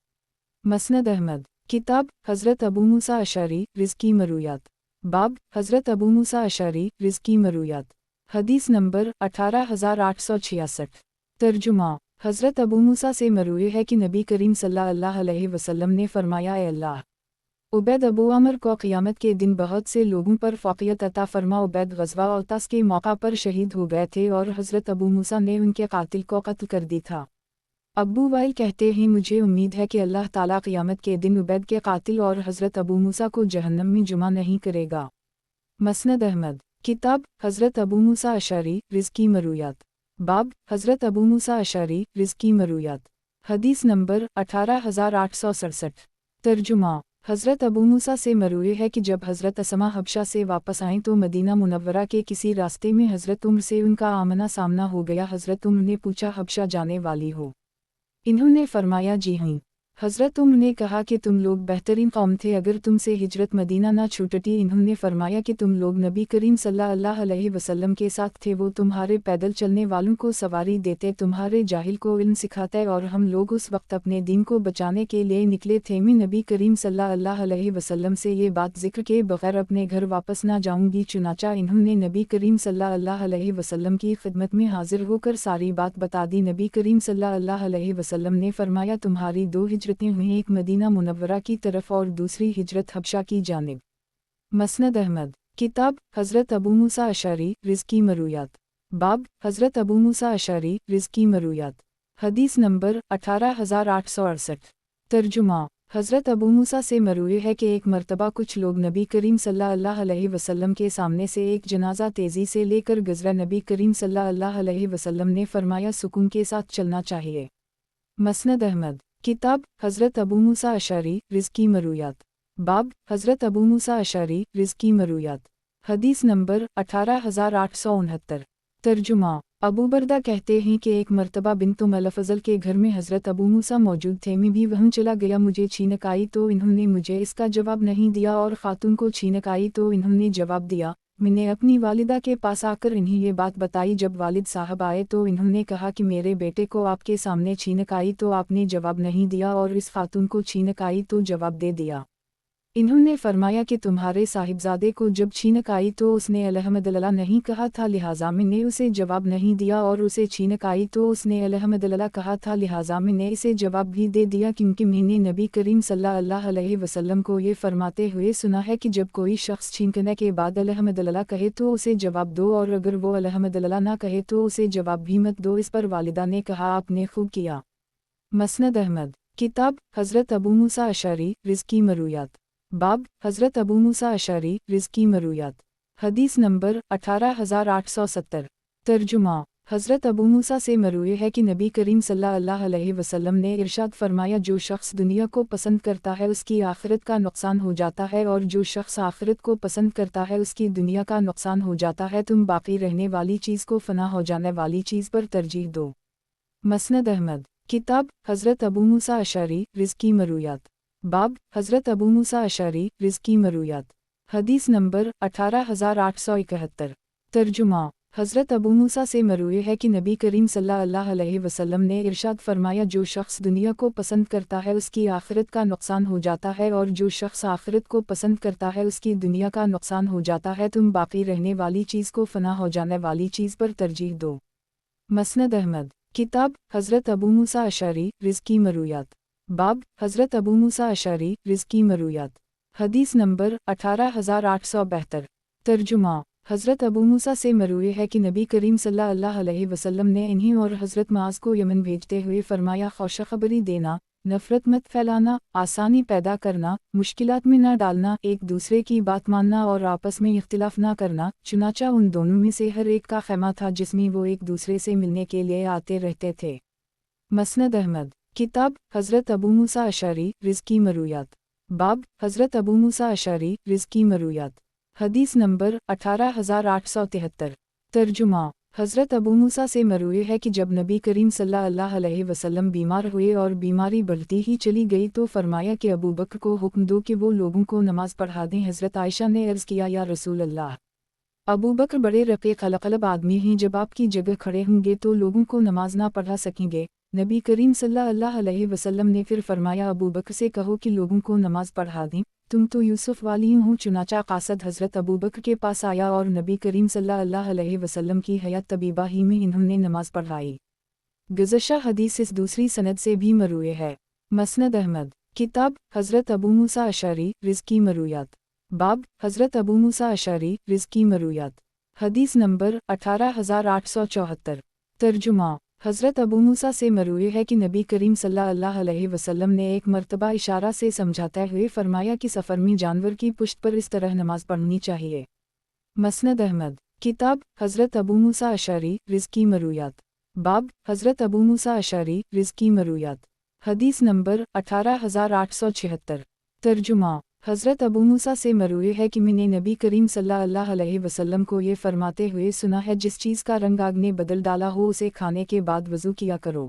मसनद अहमद। किताब हज़रत अबू मूसा अशअरी रिज़्की मरूयात। बाब हज़रत अबू मूसा अशअरी रिज़्की मरूयात। हदीस नंबर 18866। तर्जुमा। हज़रत अबू मूसा से मरूए है कि नबी करीम सल्लल्लाहु अलैहि वसल्लम ने फरमाया ए अल्लाह, उबैद अबू अमर को क़यामत के दिन बहुत से लोगों पर फ़ौक़ियत अता फरमा। उबैद ग़ज़वा औतास के मौका पर शहीद हो गए थे और हज़रत अबू मूसा ने उनके कातिल को कत्ल कर दी था। अबू वाइल कहते हैं मुझे उम्मीद है कि अल्लाह ताला क़यामत के दिन उबैद के कातिल और हज़रत अबू मूसा को जहन्नम में जुमा नहीं करेगा। मसनद अहमद। किताब हज़रत अबू मूसा अशअरी रिज़्की मरूयात। बाब हज़रत अबू मूसा अशअरी रिज़्की मरूयात। हदीस नंबर 18867। तर्जुमा। हज़रत अबू मूसा से मरूए है कि जब हज़रत असमा हबशा से वापस आएँ तो मदीना मुनव्वरा के किसी रास्ते में हज़रत उम्र से उनका आमना सामना हो गया। हज़रत उम्र ने पूछा हबशा जाने वाली हो? इन्होंने फरमाया जी हाँ। हज़रत उम्र ने कहा कि तुम लोग बेहतरीन कौम थे, अगर तुमसे हिजरत मदीना ना छूटती। इन्होंने फरमाया कि तुम लोग नबी करीम सल्लल्लाहु अलैहि वसल्लम के साथ थे, वो तुम्हारे पैदल चलने वालों को सवारी देते, तुम्हारे जाहिल को इल्म सिखाते, और हम लोग उस वक्त अपने दीन को बचाने के लिए निकले थे। मैं नबी करीम सल्लल्लाहु अलैहि वसल्लम से ये बात जिक्र के बगैर अपने घर वापस ना जाऊँगी। चुनाचा इन्होंने नबी करीम सल्लल्लाहु अलैहि वसल्लम की खिदमत में हाजिर होकर सारी बात बता दी। नबी करीम सल्लल्लाहु अलैहि वसल्लम ने फरमाया तुम्हारी 2 हिजरतें हुई, एक मदीना मुनव्वरा की तरफ और दूसरी हिजरत हबशा की जानिब। मसनद अहमद। किताब हज़रत अबू मूसा अशअरी रिज़्की मरूयात। बाब हज़रत अबू मूसा अशअरी रिज़्की मरूयात। حدیث نمبر 18868۔ ترجمہ۔ حضرت ابو موسیٰ سے مروی ہے کہ ایک مرتبہ کچھ لوگ نبی کریم صلی اللہ علیہ وسلم کے سامنے سے ایک جنازہ تیزی سے لے کر گزرا۔ نبی کریم صلی اللہ علیہ وسلم نے فرمایا سکون کے ساتھ چلنا چاہیے۔ مسند احمد۔ کتاب حضرت ابو موسیٰ اشعری رزقی مرویات۔ باب حضرت ابو موسیٰ اشعری رزقی مرویات۔ حدیث نمبر 18869۔ ترجمہ۔ ابو بردہ کہتے ہیں کہ ایک مرتبہ بنت الفضل کے گھر میں حضرت ابو موسیٰ موجود تھے۔ میں بھی وہاں چلا گیا، مجھے چھینک آئی تو انہوں نے مجھے اس کا جواب نہیں دیا، اور خاتون کو چھینک آئی تو انہوں نے جواب دیا۔ میں نے اپنی والدہ کے پاس آ کر انہیں یہ بات بتائی۔ جب والد صاحب آئے تو انہوں نے کہا کہ میرے بیٹے کو آپ کے سامنے چھینک آئی تو آپ نے جواب نہیں دیا، اور اس خاتون کو چھینک آئی تو جواب دے دیا۔ انہوں نے فرمایا کہ تمہارے صاحبزادے کو جب چھینک آئی تو اس نے الحمدللہ نہیں کہا تھا، لہٰذا میں نے اسے جواب نہیں دیا، اور اسے چھینک آئی تو اس نے الحمدللہ کہا تھا، لہٰذا میں نے اسے جواب بھی دے دیا، کیونکہ میں نے نبی کریم صلی اللہ علیہ وسلم کو یہ فرماتے ہوئے سنا ہے کہ جب کوئی شخص چھینکنے کے بعد الحمدللہ کہے تو اسے جواب دو، اور اگر وہ الحمدللہ نہ کہے تو اسے جواب بھی مت دو۔ اس پر والدہ نے کہا آپ نے خوب کیا۔ مسند احمد۔ کتاب حضرت ابو موسیٰ اشعری رزقی مرویات۔ باب حضرت ابو موسیٰ اشعری رزقی مرویات۔ حدیث نمبر 18870۔ ترجمہ۔ حضرت ابو موسیٰ سے مروی ہے کہ نبی کریم صلی اللہ علیہ وسلم نے ارشاد فرمایا جو شخص دنیا کو پسند کرتا ہے اس کی آخرت کا نقصان ہو جاتا ہے، اور جو شخص آخرت کو پسند کرتا ہے اس کی دنیا کا نقصان ہو جاتا ہے۔ تم باقی رہنے والی چیز کو فنا ہو جانے والی چیز پر ترجیح دو۔ مسند احمد۔ کتاب حضرت ابو موسیٰ اشعری رزقی مرویات۔ باب حضرت ابو موسیٰ اشعری رزقی مرویات۔ حدیث نمبر 18871۔ ترجمہ۔ حضرت ابو موسیٰ سے مروی ہے کہ نبی کریم صلی اللہ علیہ وسلم نے ارشاد فرمایا جو شخص دنیا کو پسند کرتا ہے اس کی آخرت کا نقصان ہو جاتا ہے، اور جو شخص آخرت کو پسند کرتا ہے اس کی دنیا کا نقصان ہو جاتا ہے۔ تم باقی رہنے والی چیز کو فنا ہو جانے والی چیز پر ترجیح دو۔ مسند احمد۔ کتاب حضرت ابو موسیٰ اشعری رزقی مرویات۔ باب حضرت ابو موسیٰ اشعری رزقی مرویات۔ حدیث نمبر 18872۔ ترجمہ۔ حضرت ابو موسیٰ سے مروی ہے کہ نبی کریم صلی اللہ علیہ وسلم نے انہیں اور حضرت معاذ کو یمن بھیجتے ہوئے فرمایا خوشخبری دینا، نفرت مت پھیلانا، آسانی پیدا کرنا، مشکلات میں نہ ڈالنا، ایک دوسرے کی بات ماننا اور آپس میں اختلاف نہ کرنا۔ چنانچہ ان دونوں میں سے ہر ایک کا خیمہ تھا جس میں وہ ایک دوسرے سے ملنے کے لیے آتے رہتے تھے۔ مسند احمد۔ کتاب حضرت ابو موسیٰ اشعری رزقی مرویات۔ باب حضرت ابو موسیٰ اشعری رزقی مرویات۔ حدیث نمبر 18873۔ ترجمہ۔ حضرت ابو موسیٰ سے مروی ہے کہ جب نبی کریم صلی اللہ علیہ وسلم بیمار ہوئے اور بیماری بڑھتی ہی چلی گئی تو فرمایا کہ ابو بکر کو حکم دو کہ وہ لوگوں کو نماز پڑھا دیں۔ حضرت عائشہ نے عرض کیا یا رسول اللہ، ابو بکر بڑے رقیق القلب آدمی ہیں، جب آپ کی جگہ کھڑے ہوں گے تو لوگوں کو نماز نہ پڑھا سکیں گے۔ نبی کریم صلی اللہ علیہ وسلم نے پھر فرمایا ابو بکر سے کہو کہ لوگوں کو نماز پڑھا دیں، تم تو یوسف والی ہو۔ چنانچہ قاصد حضرت ابو بکر کے پاس آیا اور نبی کریم صلی اللہ علیہ وسلم کی حیات طبیبہ ہی میں انہوں نے نماز پڑھائی۔ گزشتہ حدیث اس دوسری سند سے بھی مروی ہے۔ مسند احمد۔ کتاب حضرت ابو موسیٰ اشعری رزقی مرویات۔ باب حضرت ابو موسیٰ اشعری رزقی مرویات۔ حدیث نمبر 18874۔ ترجمہ۔ حضرت ابو موسیٰ سے مروی ہے کہ نبی کریم صلی اللہ علیہ وسلم نے ایک مرتبہ اشارہ سے سمجھاتے ہوئے فرمایا کہ سفر میں جانور کی پشت پر اس طرح نماز پڑھنی چاہیے۔ مسند احمد۔ کتاب حضرت ابو موسیٰ اشعری رزقی مرویات۔ باب حضرت ابو موسیٰ اشعری رزقی مرویات۔ حدیث نمبر 18876۔ ترجمہ۔ حضرت ابو موسیٰ سے مروی ہے کہ میں نے نبی کریم صلی اللہ علیہ وسلم کو یہ فرماتے ہوئے سنا ہے جس چیز کا رنگ آگ نے بدل ڈالا ہو اسے کھانے کے بعد وضو کیا کرو۔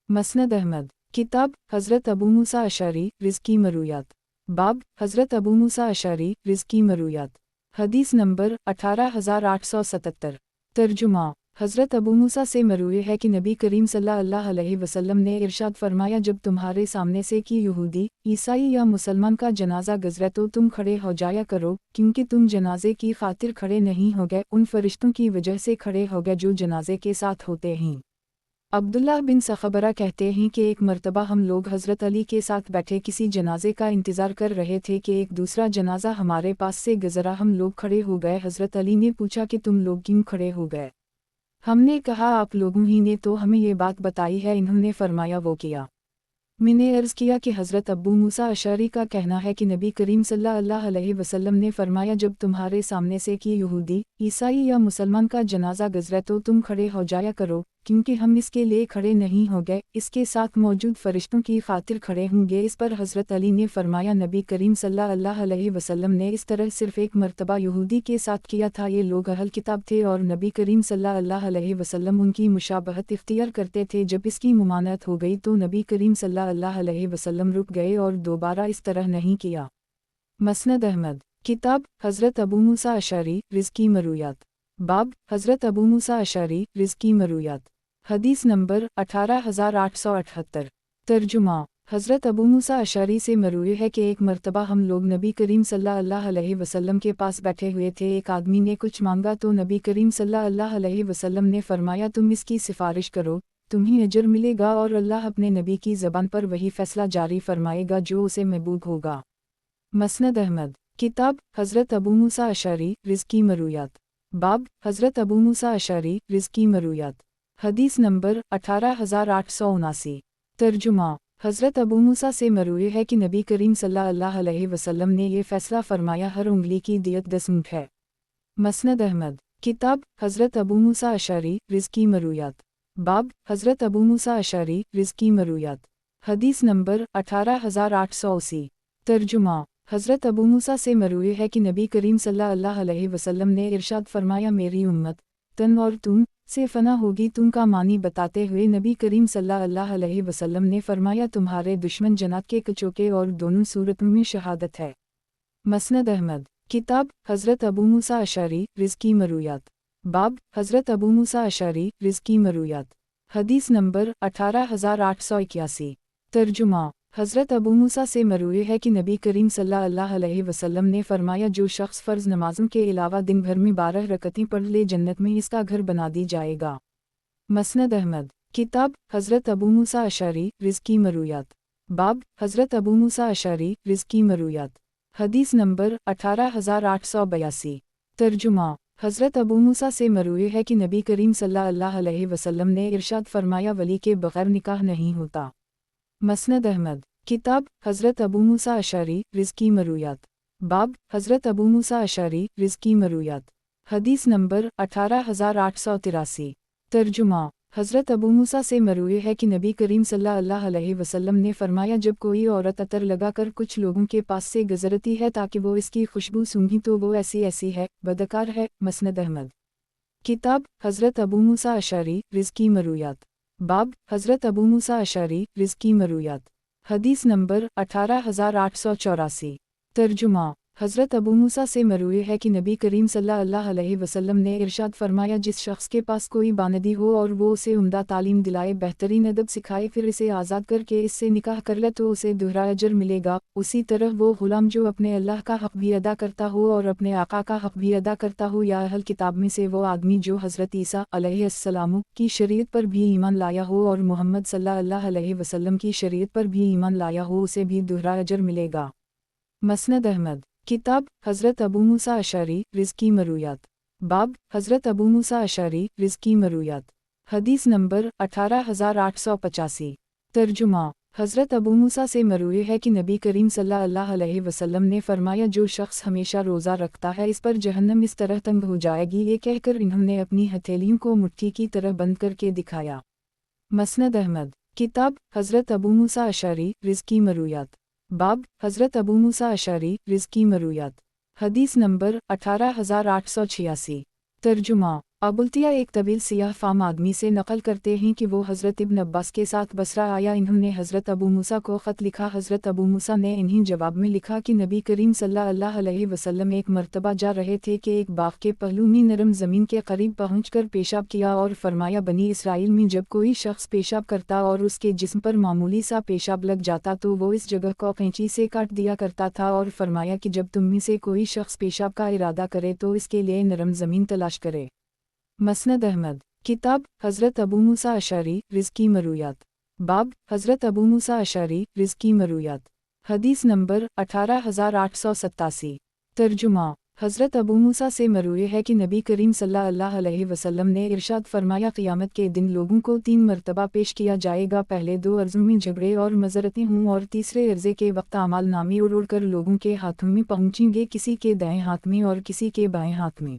مسند احمد۔ کتاب حضرت ابو موسیٰ اشعری رزقی مرویات۔ باب حضرت ابو موسیٰ اشعری رزقی مرویات۔ حدیث نمبر 18877۔ ترجمہ۔ حضرت ابو موسیٰ سے مروی ہے کہ نبی کریم صلی اللہ علیہ وسلم نے ارشاد فرمایا جب تمہارے سامنے سے کہ یہودی، عیسائی یا مسلمان کا جنازہ گزرے تو تم کھڑے ہو جایا کرو، کیونکہ تم جنازے کی خاطر کھڑے نہیں ہوگے، ان فرشتوں کی وجہ سے کھڑے ہوگے جو جنازے کے ساتھ ہوتے ہیں۔ عبداللہ بن سخبرہ کہتے ہیں کہ ایک مرتبہ ہم لوگ حضرت علی کے ساتھ بیٹھے کسی جنازے کا انتظار کر رہے تھے کہ ایک دوسرا جنازہ ہمارے پاس سے گزرا، ہم لوگ کھڑے ہو گئے۔ حضرت علی نے پوچھا کہ تم لوگ کیوں کھڑے ہو گئے؟ हमने कहा आप लोगों ही ने तो हमें ये बात बताई है। इन्होंने फरमाया वो किया। मैंने अर्ज़ किया कि हज़रत अबू मूसा अशअरी का कहना है कि नबी करीम सल्लल्लाहु अलैहि वसल्लम ने फरमाया जब तुम्हारे सामने से कि यहूदी, ईसाई या मुसलमान का जनाजा गुज़रे तो तुम खड़े हो जाया करो, क्योंकि हम इसके लिए खड़े नहीं हो गए, इसके साथ मौजूद फरिश्तों की खातिर खड़े होंगे। इस पर हज़रत अली ने फरमाया नबी करीम सल्लल्लाहु अलैहि वसल्लम ने इस तरह सिर्फ़ एक मरतबा यहूदी के साथ किया था। ये लोग अहल किताब थे और नबी करीम सल्लल्लाहु अलैहि वसल्लम उनकी मुशाबहत इख्तियार करते थे। जब इसकी मुमानत हो गई तो नबी करीम सल्लल्लाहु अलैहि वसल्लम रुक गए और दोबारा इस तरह नहीं किया। मसनद अहमद किताब हज़रत अबू मूसा अशअरी रिज़्की मरूयात बाब हज़रत अबू मूसा अशअरी रिज़्की मरूयात हदीस नंबर 18878 तर्जुमा हज़रत अबू मूसा अशअरी से मरूए है कि एक मरतबा हम लोग नबी करीम सल्लल्लाहु अलैहि वसल्लम के पास बैठे हुए थे। एक आदमी ने कुछ मांगा तो नबी करीम सल्लल्लाहु अलैहि वसल्लम ने फरमाया तुम इसकी सिफारिश करो, तुम्हें अजर मिलेगा और अल्लाह अपने नबी की ज़बान पर वही फ़ैसला जारी फरमाएगा जो उसे महबूब होगा। मसनद अहमद किताब हज़रत अबू मूसा अशअरी रिज़्की मरूयात बाब हज़रत अबू मूसा अशअरी रिज़्की मरूयात हदीस नंबर 18879 तर्जुमा हज़रत अबू मूसा से मरूए है कि नबी करीम सल्लल्लाहु अलैहि वसल्लम ने ये फ़ैसला फरमाया हर उंगली की दियत 10 ऊँट है। मसनद अहमद किताब हज़रत अबू मूसा अशअरी रिज़्की मरूयात बाब हज़रत अबू मूसा अशअरी रिज़्की मरूयात हदीस नंबर 18880 तर्जुमा हज़रत अबू मूसा से मरूए है कि नबी करीम सल्लल्लाहु अलैहि वसल्लम ने इरशाद फरमाया मेरी उम्मत तन और तुम से फ़ना होगी। तुम का मानी बताते हुए नबी करीम सल्लल्लाहु अलैहि वसल्लम ने फरमाया तुम्हारे दुश्मन जन्नत के कचोके और दोनों सूरतों में शहादत है। मसनद अहमद किताब हज़रत अबू मूसा अशअरी रिज़्की मरूयात बाब हज़रत अबू मूसा अशअरी रिज़्की मरूयात हदीस नंबर 18881 तर्जुमा हज़रत अबू मूसा से मरूए है कि नबी करीम सल्लल्लाहु अलैहि वसल्लम ने फरमाया जो शख्स फ़र्ज़ नमाज़ों के अलावा दिन भर में 12 रकअतें पढ़ ले जन्नत में इसका घर बना दी जाएगा। मसनद अहमद किताब हज़रत अबू मूसा अशअरी रिज़्की मरूयात बाब हज़रत अबू मूसा अशअरी रिज़्की मरूयात हदीस नंबर 18882 तर्जुमा हज़रत अबू मूसा से मरूए है कि नबी करीम सल्लल्लाहु अलैहि वसल्लम ने इरशाद फरमाया वली के बग़ैर निकाह नहीं होता। मसनद अहमद किताब हज़रत अबू मूसा अशअरी रिज़्की मरूयात बाब हज़रत अबू मूसा अशअरी रिज़्की मरूयात हदीस नंबर 18883 तर्जुमा हज़रत अबू मूसा से मरूए है कि नबी करीम सल्लल्लाहु अलैहि वसल्लम ने फरमाया जब कोई औरत अतर लगाकर कुछ लोगों के पास से गुज़रती है ताकि वो इसकी खुशबू सूंघी तो वो ऐसी है, बदकार है। मसनद अहमद किताब हज़रत अबू मूसा अशअरी रिज़्की मरूयात बाब हज़रत अबू मूसा अशअरी रिज़्की मरूयात हदीस नंबर 18884 तर्जुमा हज़रत अबू मूसा से मरूए है कि नबी करीम सल्लल्लाहु अलैहि वसल्लम ने इरशाद फरमाया जिस शख्स के पास कोई बानदी हो और वो उसे उम्दा तालीम दिलाए, बेहतरीन अदब सिखाए, फिर इसे आज़ाद करके इससे निकाह कर ले तो उसे दुहरा अजर मिलेगा। उसी तरह वो ग़ुलाम जो अपने अल्लाह का हक़ भी अदा करता हो और अपने आका का हक़ भी अदा करता हो, या अहल किताब में से वो आदमी जो हज़रत ईसा अलैहिस्सलाम की शरीयत पर भी ईमान लाया हो और मोहम्मद सल्लल्लाहु अलैहि वसल्लम की शरीयत पर भी ईमान लाया हो, उसे भी दुहरा अजर मिलेगा। मसनद अहमद किताब हज़रत अबू मूसा अशअरी रिज़्की मरूयात बाब हज़रत अबू मूसा अशअरी रिज़्की मरूयात हदीस नंबर 18885 तर्जुमा हज़रत अबू मूसा से मरूए है कि नबी करीम सल्लल्लाहु अलैहि वसल्लम ने फरमाया जो शख्स हमेशा रोज़ा रखता है इस पर जहन्नम इस तरह तंग हो जाएगी। ये कहकर इन्होंने अपनी हथेलियों को मुट्ठी की तरह बंद करके दिखाया। मसनद अहमद किताब हज़रत अबू मूसा अशअरी रिज़्की मरूयात बाब हज़रत अबू मूसा अशअरी रिज़्की मरूयात हदीस नंबर 18886 तर्जुमा अबुलतिया एक तवील सियाह फाम आदमी से नकल करते हैं कि वो हज़रत इब्न अब्बास के साथ बसरा आया। इन्होंने हज़रत अबू मूसा को ख़त लिखा। हज़रत अबू मूसा ने इन्हीं जवाब में लिखा कि नबी करीम सल्लल्लाहु अलैहि वसल्लम एक मरतबा जा रहे थे कि एक बाग़ के पहलू में नरम ज़मीन के करीब पहुँचकर पेशाब किया और फरमाया बनी इसराइल में जब कोई शख्स पेशाब करता और उसके जिस्म पर मामूली सा पेशाब लग जाता तो वो इस जगह को कैंची से काट दिया करता था, और फरमाया कि जब तुम में से कोई शख्स पेशाब का इरादा करे तो इसके लिए नरम ज़मीन तलाश करे। मसनद अहमद किताब हज़रत अबू मूसा अशअरी रिज़्की मरूयात बाब हज़रत अबू मूसा अशअरी रिज़्की मरूयात हदीस नंबर 18887 तर्जुमा हज़रत अबू मूसा से मरवी है कि नबी करीम सल्लल्लाहु अलैहि वसल्लम ने इरशाद फरमाया, क़यामत के दिन लोगों को 3 मरतबा पेश किया जाएगा। पहले 2 अर्ज़ों में झगड़े और मज़रतें हों और तीसरे अर्ज़े के वक्त आमाल नामे उड़ कर लोगों के हाथों में पहुँचेंगे, किसी के दाएं हाथ में और किसी के बाएं हाथ में।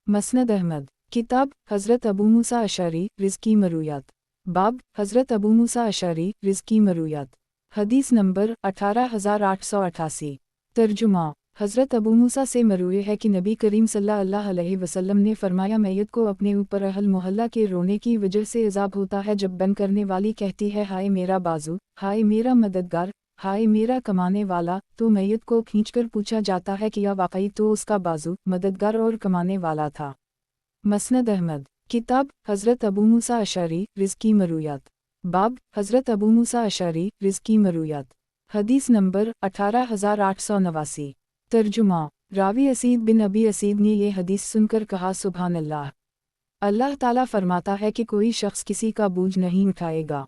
मसनद अहमद। किताब हज़रत अबू मूसा अशअरी रिज़्की मरूयात। बाब हज़रत अबू मूसा अशअरी रिज़्की मरूयात। हदीस नंबर 18888। तर्जुमा। हज़रत अबू मूसा से मरवी है कि नबी करीम सल्लल्लाहु अलैहि वसल्लम ने फरमाया, मैयत को अपने ऊपर अहल मोहल्ला के रोने की वजह से अज़ाब होता है। जब बन करने वाली कहती है, हाय मेरा बाजू, हाय मेरा मददगार, हाय मेरा कमाने वाला, तो मैयत को खींचकर पूछा जाता है कि या वाकई तो उसका बाजू, मददगार और कमाने वाला था। मसनद अहमद। किताब हज़रत अबू मूसा अशअरी रिज़्की मरूयात। बाब हज़रत अबू मूसा अशअरी रिज़्की मरूयात। हदीस नंबर 18889। तर्जुमा। रावी असीद बिन अबी असीद ने ये हदीस सुनकर कहा, सुभान अल्लाह। अल्लाह ताला फरमाता है कि कोई शख्स किसी का बोझ नहीं उठाएगा।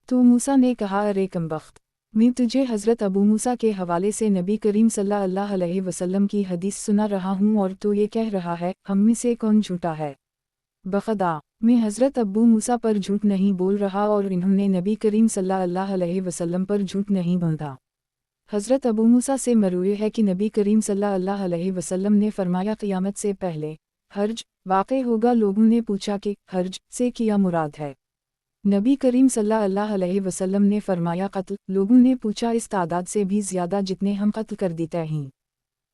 तो मूसा ने कहा, अरे कमबख्त, मैं तुझे हज़रत अबू मूसा के हवाले से नबी करीम सल्लल्लाहु अलैहि वसल्लम की हदीस सुना रहा हूँ और तो ये कह रहा है, हम में से कौन झूठा है। बखदा, मैं हज़रत अबू मूसा पर झूठ नहीं बोल रहा और इन्होंने नबी करीम सल्लल्लाहु अलैहि वसल्लम पर झूठ नहीं बांधा। हज़रत अबू मूसा से मरवी है कि नबी करीम सल्लल्लाहु अलैहि वसल्लम ने फरमाया, क़यामत से पहले हर्ज वाक़े होगा। लोगों ने पूछा कि हर्ज से क्या मुराद है। नबी करीम सल्लल्लाहु अलैहि वसल्लम ने फरमाया, कत्ल। लोगों ने पूछा, इस तादाद से भी ज़्यादा जितने हम कत्ल कर देते हैं।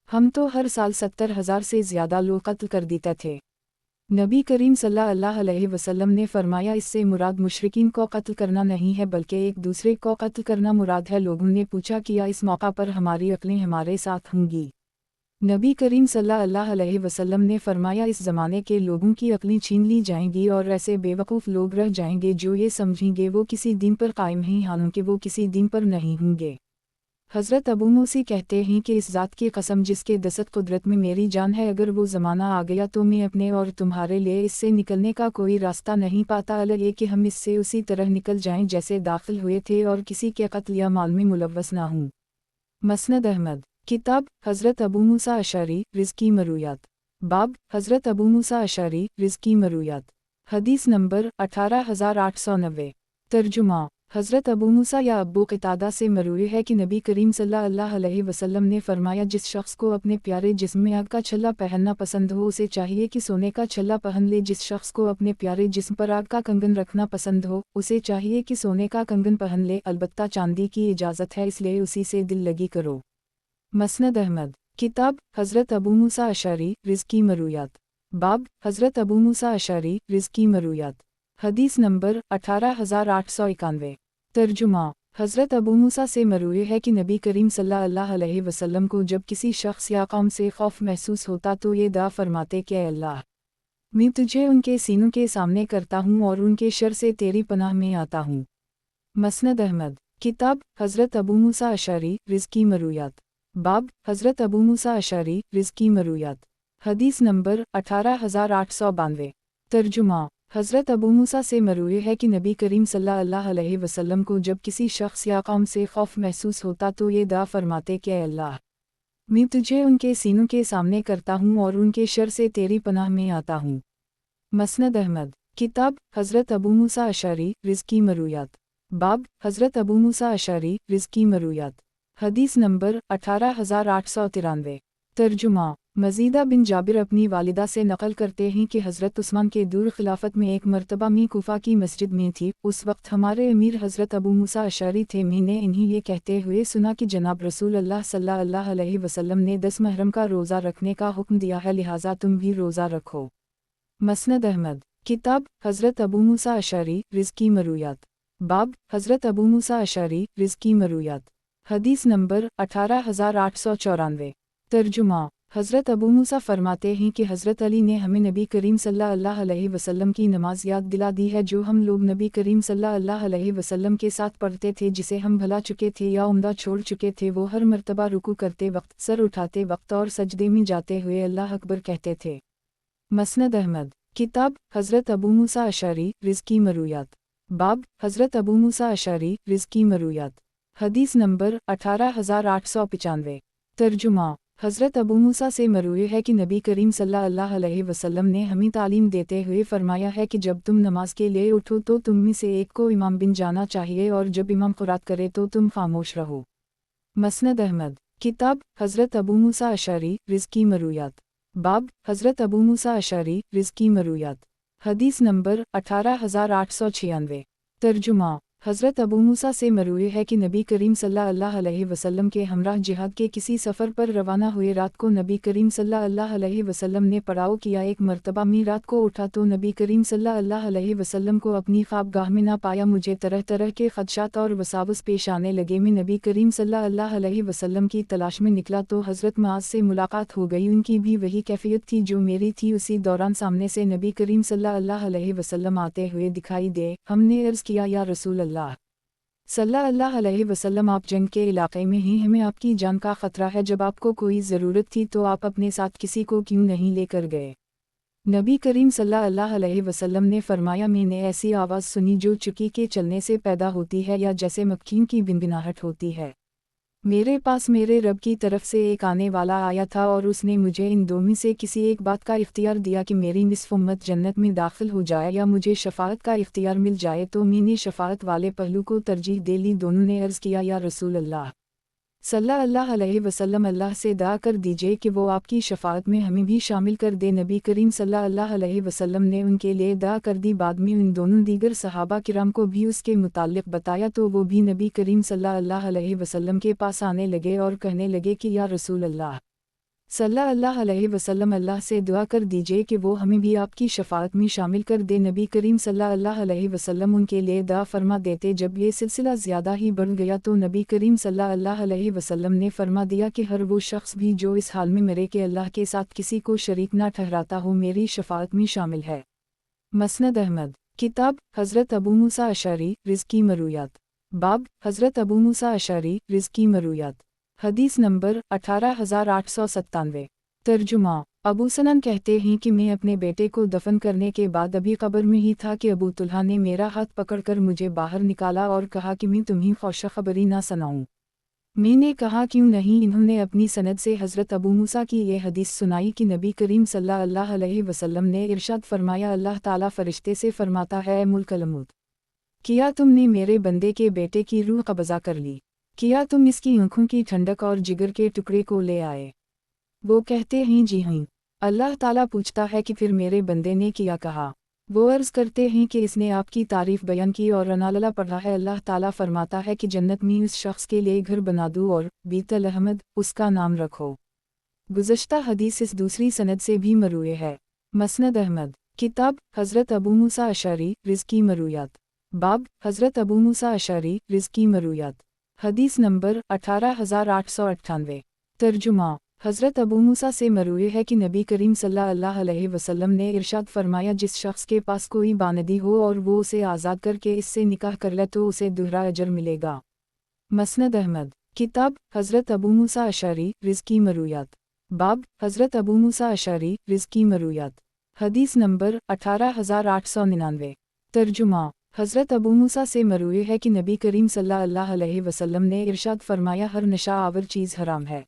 हम तो हर साल 70,000 से ज़्यादा लोग कत्ल कर देते थे। नबी करीम सल्लल्लाहु अलैहि वसल्लम ने फरमाया, इससे मुराद मुशरिकीन को कत्ल करना नहीं है बल्कि एक दूसरे को कत्ल करना मुराद है। लोगों ने पूछा, किया इस मौका पर हमारी अक्लें हमारे साथ होंगी। नबी करीम सल्लल्लाहु अलैहि वसल्लम ने फरमाया, इस ज़माने के लोगों की अक्लें छीन ली जाएंगी और ऐसे बेवकूफ़ लोग रह जाएंगे जो ये समझेंगे वो किसी दिन पर कायम हैं, हालांकि वो किसी दिन पर नहीं होंगे। हज़रत अबू मूसा कहते हैं कि इस ज़ात की कसम जिसके दस्त कुदरत में मेरी जान है, अगर वो ज़माना आ गया तो मैं अपने और तुम्हारे लिए इससे निकलने का कोई रास्ता नहीं पाता, अलग ये कि हम इससे उसी तरह निकल जाएं जैसे दाखिल हुए थे और किसी के कत्ल या माल में मुलव्वस ना हूँ। मसनद अहमद। किताब हज़रत अबू मूसा अशअरी रिज़्की मरूयात। बाब हज़रत अबू मूसा अशअरी रिज़्की मरूयात। हदीस नंबर 18890। तर्जुमा। हज़रत अबू मूसा या अबू क़तादा से मरवी है कि नबी करीम सल्लल्लाहु अलैहि वसल्लम ने फरमाया, जिस शख्स को अपने प्यारे जिस्म में आग का छल्ला पहनना पसंद हो उसे चाहिए कि सोने का छल्ला पहन ले। जिस शख्स को अपने प्यारे जिस्म पर आग का कंगन रखना पसंद हो उसे चाहिए कि सोने का कंगन पहन ले, अलबत्ता चांदी की इजाज़त है, इसलिए उसी से दिल लगी करो। मसनद अहमद। किताब हज़रत अबू मूसा अशअरी रिज़्की मरूयात। बाब हज़रत अबू मूसा अशअरी रिज़्की मरूयात। हदीस नंबर 18891। तर्जुमा। हज़रत अबू मूसा से मरवी है कि नबी करीम सल्लल्लाहु अलैहि वसल्लम को जब किसी शख्स या कौम से खौफ महसूस होता तो ये दुआ फरमाते कि अल्लाह, मैं तुझे उनके सीनों के सामने करता हूँ और उनके शर से तेरी पनाह में आता हूँ। मसनद अहमद। किताब हज़रत अबू मूसा अशअरी रिज़्की मरूयात। बाब हज़रत अबू मूसा अशअरी रिज़्की मरूयात। हदीस नंबर 18892। तर्जुमा। हज़रत अबू मूसा से मरवी है कि नबी करीम सल्लल्लाहु अलैहि वसल्लम को जब किसी शख्स या कौम से खौफ महसूस होता तो ये दुआ फरमाते कि अल्लाह, मैं तुझे उनके सीनों के सामने करता हूँ और उनके शर से तेरी पनाह में आता हूँ। मसनद अहमद। किताब हज़रत अबू मूसा अशअरी रिज़्की मरूयात। बाब हज़रत अबू मूसा अशअरी रिज़्की मरूयात। हदीस नंबर 18893। तर्जुमा। मज़ीदा बिन जाबिर अपनी वालिदा से नकल करते हैं कि हज़रत उस्मान के दूर खिलाफत में एक मरतबा मैं कुफा की मस्जिद में थी। उस वक्त हमारे अमीर हज़रत अबू मूसा अशअरी थे। मैंने इन्हीं ये कहते हुए सुना कि जनाब रसूल अल्लाह सल्लल्लाहु अलैहि वसल्लम ने 10 मुहर्रम का रोज़ा रखने का हुक्म दिया है, लिहाजा तुम भी रोज़ा रखो। मसनद अहमद। किताब हज़रत अबू मूसा अशअरी रिज़्की मरूयात। बाब हज़रत अबू मूसा अशअरी रिज़्की मरूयात। हदीस नंबर 18894। तर्जुमा। हज़रत अबू मूसा फरमाते हैं कि हज़रत अली ने हमें नबी करीम सल्लल्लाहु अलैहि वसल्लम की नमाज याद दिला दी है जो हम लोग नबी करीम सल्लल्लाहु अलैहि वसल्लम के साथ पढ़ते थे, जिसे हम भुला चुके थे या उम्दा छोड़ चुके थे। वो हर मरतबा रुकू करते वक्त, सर उठाते वक्त और सजदे में जाते हुए अल्लाह अकबर कहते थे। मसनद अहमद। किताब हज़रत अबू मूसा अशअरी रिज़्की मरूयात। बाब हज़रत अबू मूसा अशअरी रिज़्की मरूयात। हदीस नंबर 18895। तर्जुमा। हज़रत अबू मूसा से मरवी है कि नबी करीम सल्लल्लाहु अलैहि वसल्लम ने हमें तालीम देते हुए फरमाया है कि जब तुम नमाज के लिए उठो तो तुम में से एक को इमाम बिन जाना चाहिए और जब इमाम क़ुरात करे तो तुम खामोश रहो। मसनद अहमद। किताब हज़रत अबू मूसा अशअरी रिज़्की मरूयात। बाब हज़रत अबू मूसा अशअरी रिज़्की मरूयात। हदीस नंबर 18896। तर्जुमा। हज़रत अबू मूसा से मरवी है कि नबी करीम सल्लल्लाहु अलैहि वसल्लम के हमराह जिहाद के किसी सफ़र पर रवाना हुए रात को नबी करीम सल्लल्लाहु अलैहि वसल्लम ने पड़ाव किया। एक मरतबा मैं रात को उठा तो नबी करीम सल्लल्लाहु अलैहि वसल्लम को अपनी ख्वाबगाह में ना पाया। मुझे तरह तरह के ख़दशात और वसावस पेश आने लगे। मैं नबी करीम सल्लल्लाहु अलैहि वसल्लम की तलाश में निकला तो हज़रत मुआज़ से मुलाकात हो गई। उनकी भी वही कैफियत थी जो मेरी थी। उसी दौरान सामने से नबी करीम सल्लल्लाहु अलैहि वसल्लम आते हुए दिखाई दे। हमने अर्ज़ किया, या रसूल अल्लाह सल्लल्लाहु अलैहि वसल्लम, आप जंग के इलाके में ही, हमें आपकी जान का ख़तरा है। जब आपको कोई ज़रूरत थी तो आप अपने साथ किसी को क्यों नहीं लेकर गए? नबी करीम सल्लल्लाहु अलैहि वसल्लम ने फरमाया, मैंने ऐसी आवाज़ सुनी जो चुकी के चलने से पैदा होती है या जैसे मक्खियों की भिनभिनाहट होती है। मेरे पास मेरे रब की तरफ से एक आने वाला आया था और उसने मुझे इन दो में से किसी एक बात का इख्तियार दिया कि मेरी निस्फ़ उम्मत जन्नत में दाखिल हो जाए या मुझे शफ़ाअत का इख्तियार मिल जाए। तो मैंने शफ़ाअत वाले पहलू को तरजीह दे ली। दोनों ने अर्ज़ किया, या रसूल अल्लाह सल्लल्लाहु अलैहि वसल्लम, अल्लाह से दुआ कर दीजिए कि वो आपकी शफ़ाअत में हमें भी शामिल कर दे। नबी करीम सल्लल्लाहु अलैहि वसल्लम ने उनके लिए दुआ कर दी। बाद में उन दोनों दीगर सहाबा किराम को भी उसके मुताल्लिक़ बताया तो वो भी नबी करीम सल्लल्लाहु अलैहि वसल्लम के पास आने लगे और कहने लगे कि या रसूल अल्लाह सल्लल्लाहु अलैहि वसल्लम, अल्लाह से दुआ कर दीजिए कि वो हमें भी आपकी शफ़ाअत में शामिल कर दे। नबी करीम सल्लल्लाहु अलैहि वसल्लम उनके लिए दुआ फरमा देते। जब ये सिलसिला ज़्यादा ही बढ़ गया तो नबी करीम सल्लल्लाहु अलैहि वसल्लम ने फरमा दिया कि हर वो शख्स भी जो इस हाल में मरे कि अल्लाह के साथ किसी को शरीक ना ठहराता हो, मेरी शफ़ाअत में शामिल है। मसनद अहमद। किताब हज़रत अबू मूसा अशअरी रिज़्की मरूयात। बाब हज़रत अबू मूसा अशअरी रिज़्की मरूयात। हदीस नंबर 18897। तर्जुमा। अबू सनन कहते हैं कि मैं अपने बेटे को दफन करने के बाद अभी कब्र में ही था कि अबू तुल्हा ने मेरा हाथ पकड़कर मुझे बाहर निकाला और कहा कि मैं तुम्हें खुशखबरी ना सुनाऊं। मैंने कहा, क्यों नहीं। इन्होंने अपनी सनद से हज़रत अबू मूसा की ये हदीस सुनाई कि नबी करीम सल्लल्लाहु अलैहि वसल्लम ने इरशाद फरमाया, अल्लाह ताला फ़रिश्ते से फरमाता है, मुल्कलमुत किया तुमने मेरे बंदे के बेटे की रूह कब्ज़ा कर ली, किया तुम इसकी आँखों की ठंडक और जिगर के टुकड़े को ले आए। वो कहते हैं, जी हाँ। अल्लाह ताला पूछता है कि फिर मेरे बंदे ने किया कहा? वो अर्ज़ करते हैं कि इसने आपकी तारीफ़ बयान की और अनालला पढ़ा है। अल्लाह ताला फरमाता है कि जन्नत में उस शख्स के लिए घर बना दूँ और बीतल अहमद उसका नाम रखो। गुज़श्ता हदीस इस दूसरी सनद से भी मरूए है। मसनद अहमद। किताब हज़रत अबू मूसा अशअरी रिज़्की मरूयात। बाब हज़रत अबू मूसा अशअरी रिज़्की मरूयात। हदीस नंबर 18898। तर्जुमा। हज़रत अबू मूसा से मरवी है कि नबी करीम सल्लल्लाहु अलैहि वसल्लम ने इरशाद फरमाया, जिस शख्स के पास कोई बानदी हो और वो उसे आज़ाद करके इससे निकाह कर ले तो उसे दुहरा अजर मिलेगा। मसनद अहमद। किताब हज़रत अबू मूसा अशअरी रिज़्की मरूयात। बाब हज़रत अबू मूसा अशअरी रिज़्की मरूयात। हदीस नंबर 18899। तर्जुमा। हज़रत अबू मूसा से मरवी है कि नबी करीम सल्लल्लाहु अलैहि वसल्लम ने इरशाद फरमाया, हर नशा आवर चीज़ हराम है।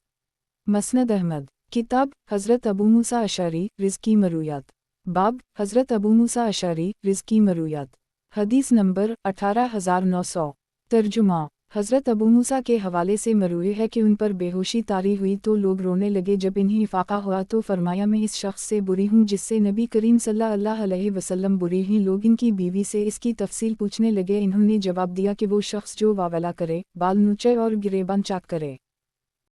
मसनद अहमद। किताब हज़रत अबू मूसा अशअरी रिज़्की मरूयात। बाब हज़रत अबू मूसा अशअरी रिज़्की मरूयात। हदीस नंबर 18900। तर्जुमा। हज़रत अबू मूसा के हवाले से मरवी है कि उन पर बेहोशी तारी हुई तो लोग रोने लगे। जब इन्हें इफ़ाक़ा हुआ तो फरमाया, मैं इस शख्स से बुरी हूँ जिससे नबी करीम सल्लल्लाहु अलैहि वसल्लम बुरी हैं। लोग इनकी बीवी से इसकी तफसील पूछने लगे। इन्होंने जवाब दिया कि वो शख्स जो वावला करे, बाल नोचे और गिरेबान चाक करे।